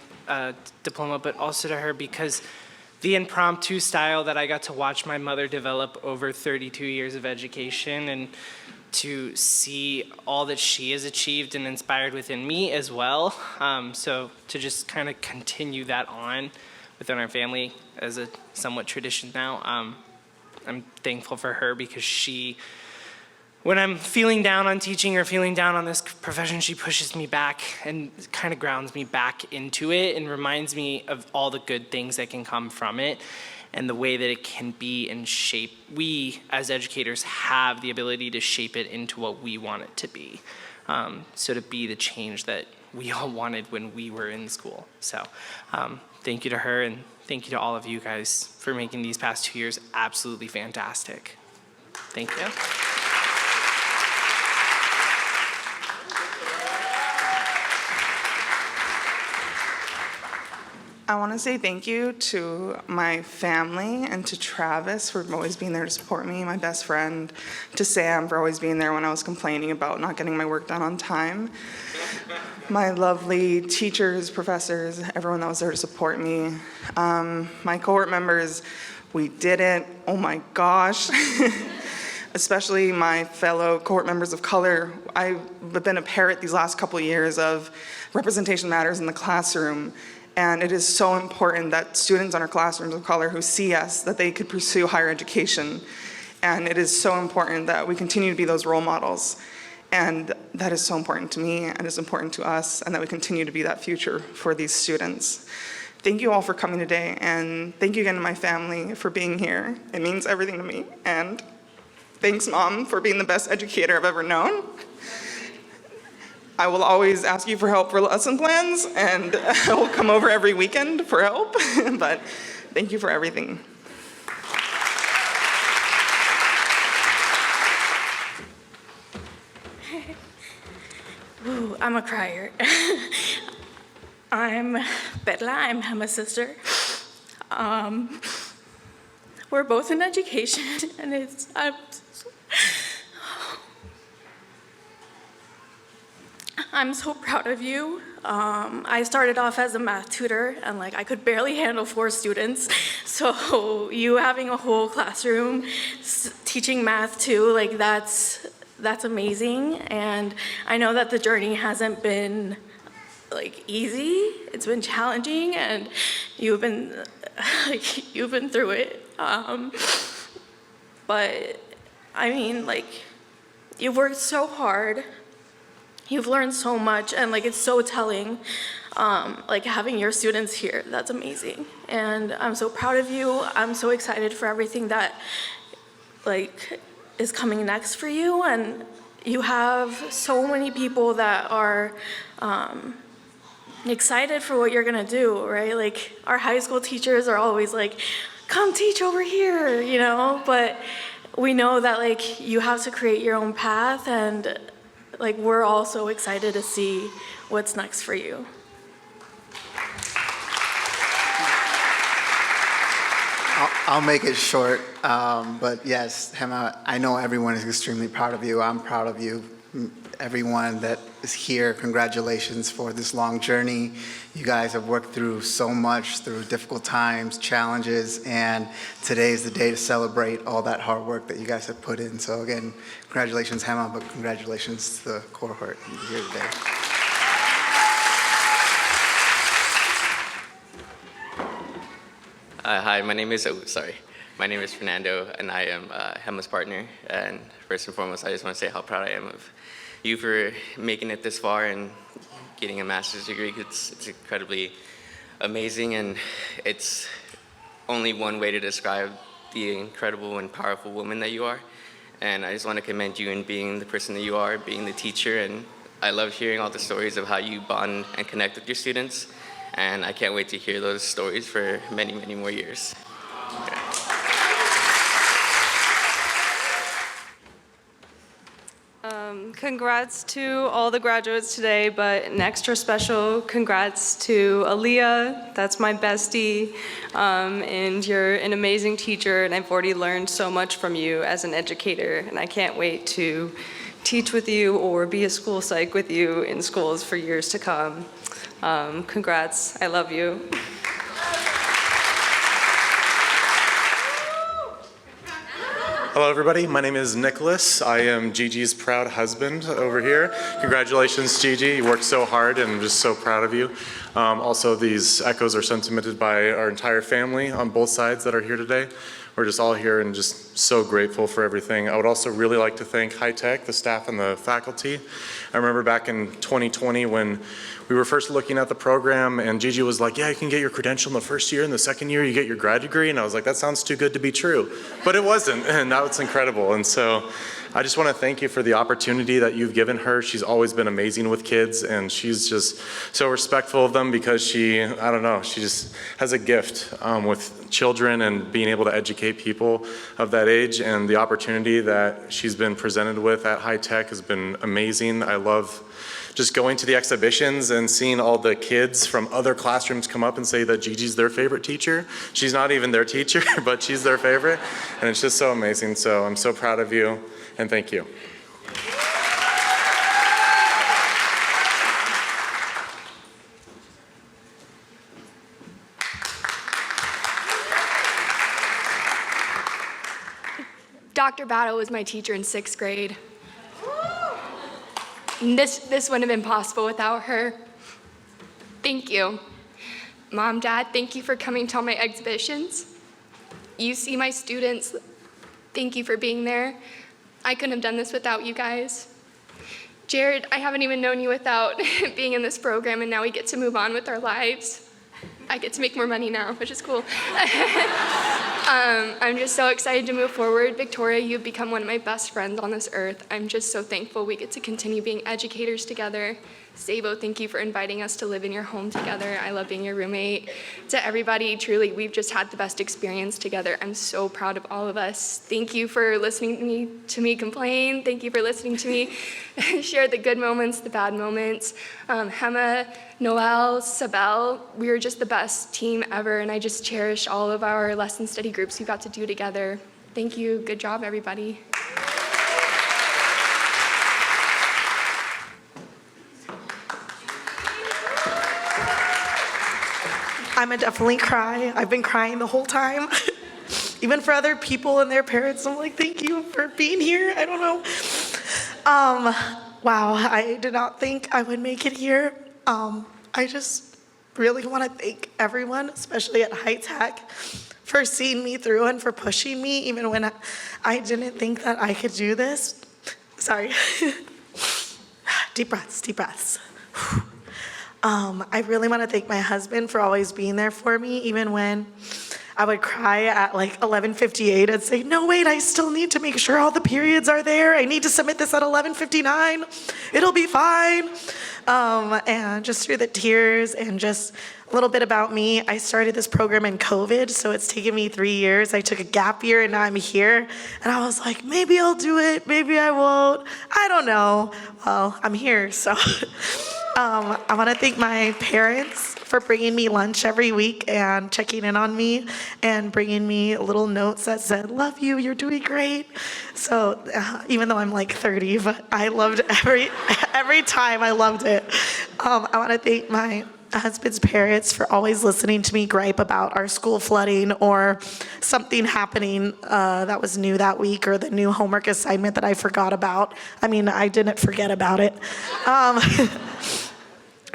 [SPEAKER 22] diploma, but also to her because the impromptu style that I got to watch my mother develop over 32 years of education, and to see all that she has achieved and inspired within me as well. So to just kind of continue that on within our family as a somewhat tradition now, I'm thankful for her, because when I'm feeling down on teaching or feeling down on this profession, she pushes me back and kind of grounds me back into it and reminds me of all the good things that can come from it, and the way that it can be and shape. We, as educators, have the ability to shape it into what we want it to be. So to be the change that we all wanted when we were in school. So thank you to her, and thank you to all of you guys for making these past 2 years absolutely fantastic. Thank you.
[SPEAKER 23] I want to say thank you to my family and to Travis for always being there to support me, my best friend, to Sam for always being there when I was complaining about not getting my work done on time, my lovely teachers, professors, everyone that was there to support me, my cohort members. We did it, oh my gosh. Especially my fellow cohort members of color. I've been a parrot these last couple of years of representation matters in the classroom. And it is so important that students in our classrooms of color who see us, that they could pursue higher education. And it is so important that we continue to be those role models. And that is so important to me, and it's important to us, and that we continue to be that future for these students. Thank you all for coming today, and thank you again to my family for being here. It means everything to me. And thanks, Mom, for being the best educator I've ever known. I will always ask you for help for lesson plans, and I will come over every weekend for help, but thank you for everything.
[SPEAKER 24] Ooh, I'm a crier. I'm Betla, I'm Hema's sister. We're both in education, and I'm so proud of you. I started off as a math tutor and I could barely handle 4 students. So you having a whole classroom teaching math too, that's amazing. And I know that the journey hasn't been easy. It's been challenging and you've been through it. But I mean, you've worked so hard. You've learned so much, and it's so telling. Having your students here, that's amazing. And I'm so proud of you. I'm so excited for everything that is coming next for you. And you have so many people that are excited for what you're gonna do, right? Our high school teachers are always come teach over here, but we know that you have to create your own path, and we're all so excited to see what's next for you.
[SPEAKER 1] I'll make it short, but yes, Hema, I know everyone is extremely proud of you. I'm proud of you. Everyone that is here, congratulations for this long journey. You guys have worked through so much, through difficult times, challenges, and today is the day to celebrate all that hard work that you guys have put in. So again, congratulations, Hema, but congratulations to the cohort here today.
[SPEAKER 2] Hi, my name is Fernando, and I am Hema's partner. And first and foremost, I just want to say how proud I am of you for making it this far and getting a master's degree. It's incredibly amazing, and it's only one way to describe the incredible and powerful woman that you are. And I just want to commend you in being the person that you are, being the teacher, and I love hearing all the stories of how you bond and connect with your students, and I can't wait to hear those stories for many, many more years.
[SPEAKER 4] Congrats to all the graduates today, but an extra special congrats to Aaliyah. That's my bestie, and you're an amazing teacher, and I've already learned so much from you as an educator, and I can't wait to teach with you or be a school psych with you in schools for years to come. Congrats, I love you.
[SPEAKER 5] Hello, everybody. My name is Nicholas. I am Gigi's proud husband over here. Congratulations, Gigi. You worked so hard, and I'm just so proud of you. Also, these echoes are sentimented by our entire family on both sides that are here today. We're just all here and just so grateful for everything. I would also really like to thank High Tech, the staff and the faculty. I remember back in 2020 when we were first looking at the program and Gigi was like, yeah, you can get your credential in the first year, and the second year you get your grad degree. And I was like, that sounds too good to be true. But it wasn't, and now it's incredible. And so I just want to thank you for the opportunity that you've given her. She's always been amazing with kids, and she's just so respectful of them because she just has a gift with children and being able to educate people of that age. And the opportunity that she's been presented with at High Tech has been amazing. I love just going to the exhibitions and seeing all the kids from other classrooms come up and say that Gigi's their favorite teacher. She's not even their teacher, but she's their favorite. And it's just so amazing. So I'm so proud of you, and thank you.
[SPEAKER 25] Dr. Battle was my teacher in 6th grade. This wouldn't have been possible without her. Thank you. Mom, Dad, thank you for coming to all my exhibitions. You see my students. Thank you for being there. I couldn't have done this without you guys. Jared, I haven't even known you without being in this program, and now we get to move on with our lives. I get to make more money now, which is cool. I'm just so excited to move forward. Victoria, you've become one of my best friends on this earth. I'm just so thankful we get to continue being educators together. Sabo, thank you for inviting us to live in your home together. I love being your roommate. To everybody, truly, we've just had the best experience together. I'm so proud of all of us. Thank you for listening to me complain. Thank you for listening to me share the good moments, the bad moments. Hema, Noel, Sabel, we were just the best team ever, and I just cherish all of our lesson study groups we got to do together. Thank you. Good job, everybody.
[SPEAKER 24] I'm a definitely cry. I've been crying the whole time. Even for other people and their parents, I'm like, thank you for being here. I don't know. Wow, I did not think I would make it here. I just really want to thank everyone, especially at High Tech, for seeing me through and for pushing me, even when I didn't think that I could do this. Sorry. Deep breaths, deep breaths. I really want to thank my husband for always being there for me, even when I would cry at like 11:58. I'd say, no, wait, I still need to make sure all the periods are there. I need to submit this at 11:59. It'll be fine. And just through the tears and just a little bit about me, I started this program in COVID, so it's taken me 3 years. I took a gap year and now I'm here. And I was like, maybe I'll do it, maybe I won't. I don't know. Well, I'm here, so. I want to thank my parents for bringing me lunch every week and checking in on me and bringing me little notes that said, love you, you're doing great. So even though I'm like 30, but I loved every time I loved it. I want to thank my husband's parents for always listening to me gripe about our school flooding or something happening that was new that week or the new homework assignment that I forgot about. I mean, I didn't forget about it.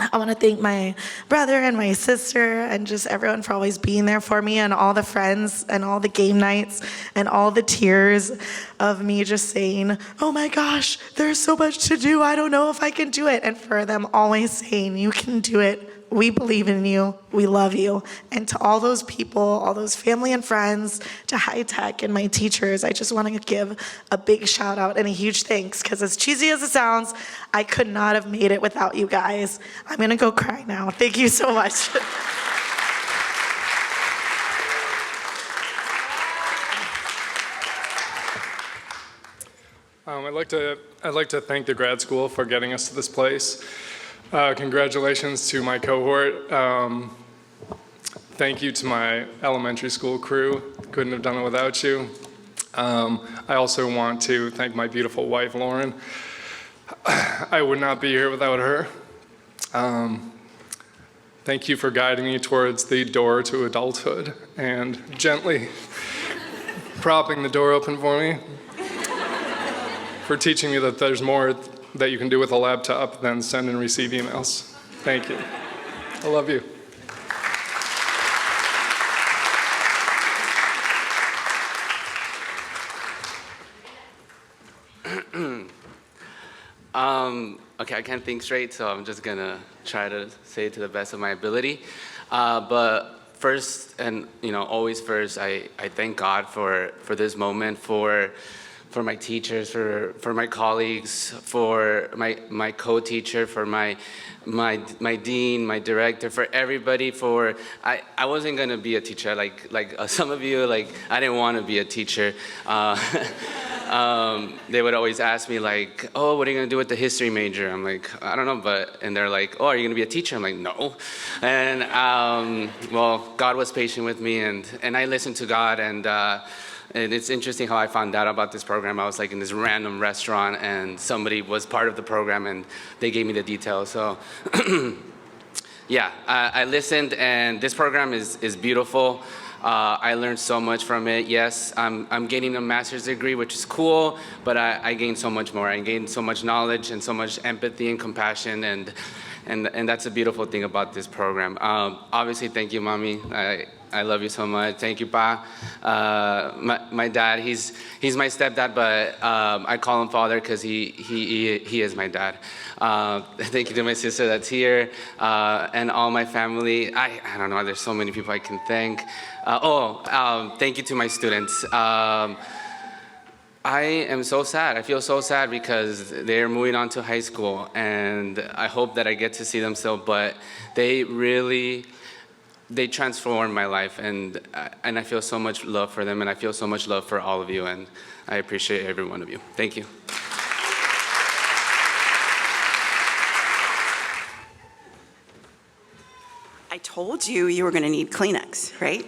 [SPEAKER 24] I want to thank my brother and my sister and just everyone for always being there for me and all the friends and all the game nights and all the tears of me just saying, oh my gosh, there's so much to do. I don't know if I can do it. And for them always saying, you can do it. We believe in you. We love you. And to all those people, all those family and friends, to High Tech and my teachers, I just want to give a big shout out and a huge thanks because as cheesy as it sounds, I could not have made it without you guys. I'm going to go cry now. Thank you so much.
[SPEAKER 3] I'd like to thank the grad school for getting us to this place. Congratulations to my cohort. Thank you to my elementary school crew. Couldn't have done it without you. I also want to thank my beautiful wife, Lauren. I would not be here without her. Thank you for guiding me towards the door to adulthood and gently propping the door open for me. For teaching me that there's more that you can do with a laptop than send and receive emails. Thank you. I love you.
[SPEAKER 2] Okay, I can't think straight, so I'm just gonna try to say it to the best of my ability. But first, and always first, I thank God for this moment, for my teachers, for my colleagues, for my co-teacher, for my dean, my director, for everybody. I wasn't gonna be a teacher like some of you. I didn't want to be a teacher. They would always ask me oh, what are you gonna do with the history major? I'm like, I don't know, and they're like, oh, are you gonna be a teacher? I'm like, no. And well, God was patient with me, and I listened to God, and it's interesting how I found out about this program. I was in this random restaurant and somebody was part of the program and they gave me the details. So yeah, I listened, and this program is beautiful. I learned so much from it. Yes, I'm getting a master's degree, which is cool, but I gained so much more. I gained so much knowledge and so much empathy and compassion, and that's a beautiful thing about this program. Obviously, thank you, Mommy. I love you so much. Thank you, Pa. My dad, he's my stepdad, but I call him Father because he is my dad. Thank you to my sister that's here, and all my family. I don't know, there's so many people I can thank. Thank you to my students. I am so sad. I feel so sad because they're moving on to high school, and I hope that I get to see them still, but they transformed my life, and I feel so much love for them, and I feel so much love for all of you, and I appreciate every one of you. Thank you.
[SPEAKER 6] I told you were going to need Kleenex, right?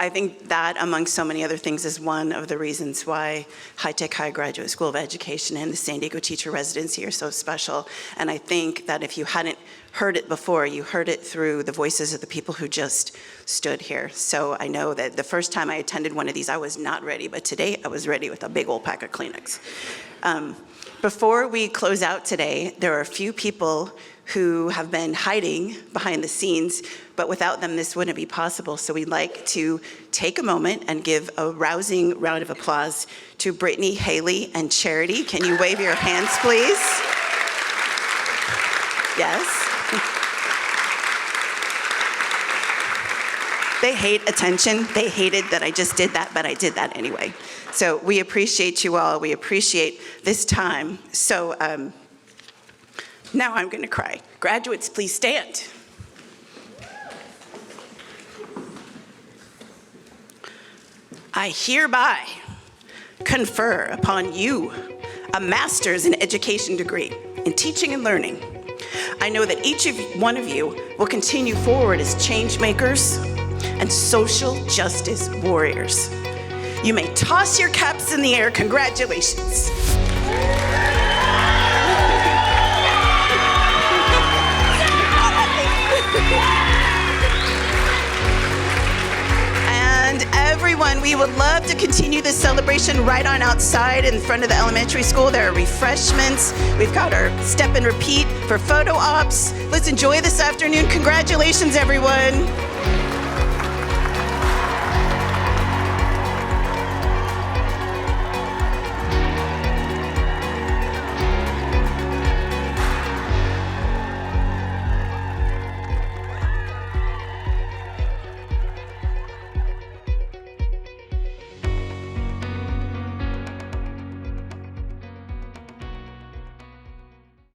[SPEAKER 6] I think that, among so many other things, is one of the reasons why High Tech High Graduate School of Education and the San Diego Teacher Residency are so special. And I think that if you hadn't heard it before, you heard it through the voices of the people who just stood here. So I know that the first time I attended one of these, I was not ready, but today I was ready with a big old pack of Kleenex. Before we close out today, there are a few people who have been hiding behind the scenes, but without them, this wouldn't be possible. So we'd like to take a moment and give a rousing round of applause to Brittany, Haley, and Charity. Can you wave your hands, please? Yes. They hate attention. They hated that I just did that, but I did that anyway. So we appreciate you all. We appreciate this time. So now I'm going to cry. Graduates, please stand. I hereby confer upon you a master's in education degree in teaching and learning. I know that each one of you will continue forward as change makers and social justice warriors. You may toss your caps in the air. Congratulations. And everyone, we would love to continue this celebration right on outside in front of the elementary school. There are refreshments. We've got our step and repeat for photo ops. Let's enjoy this afternoon. Congratulations, everyone.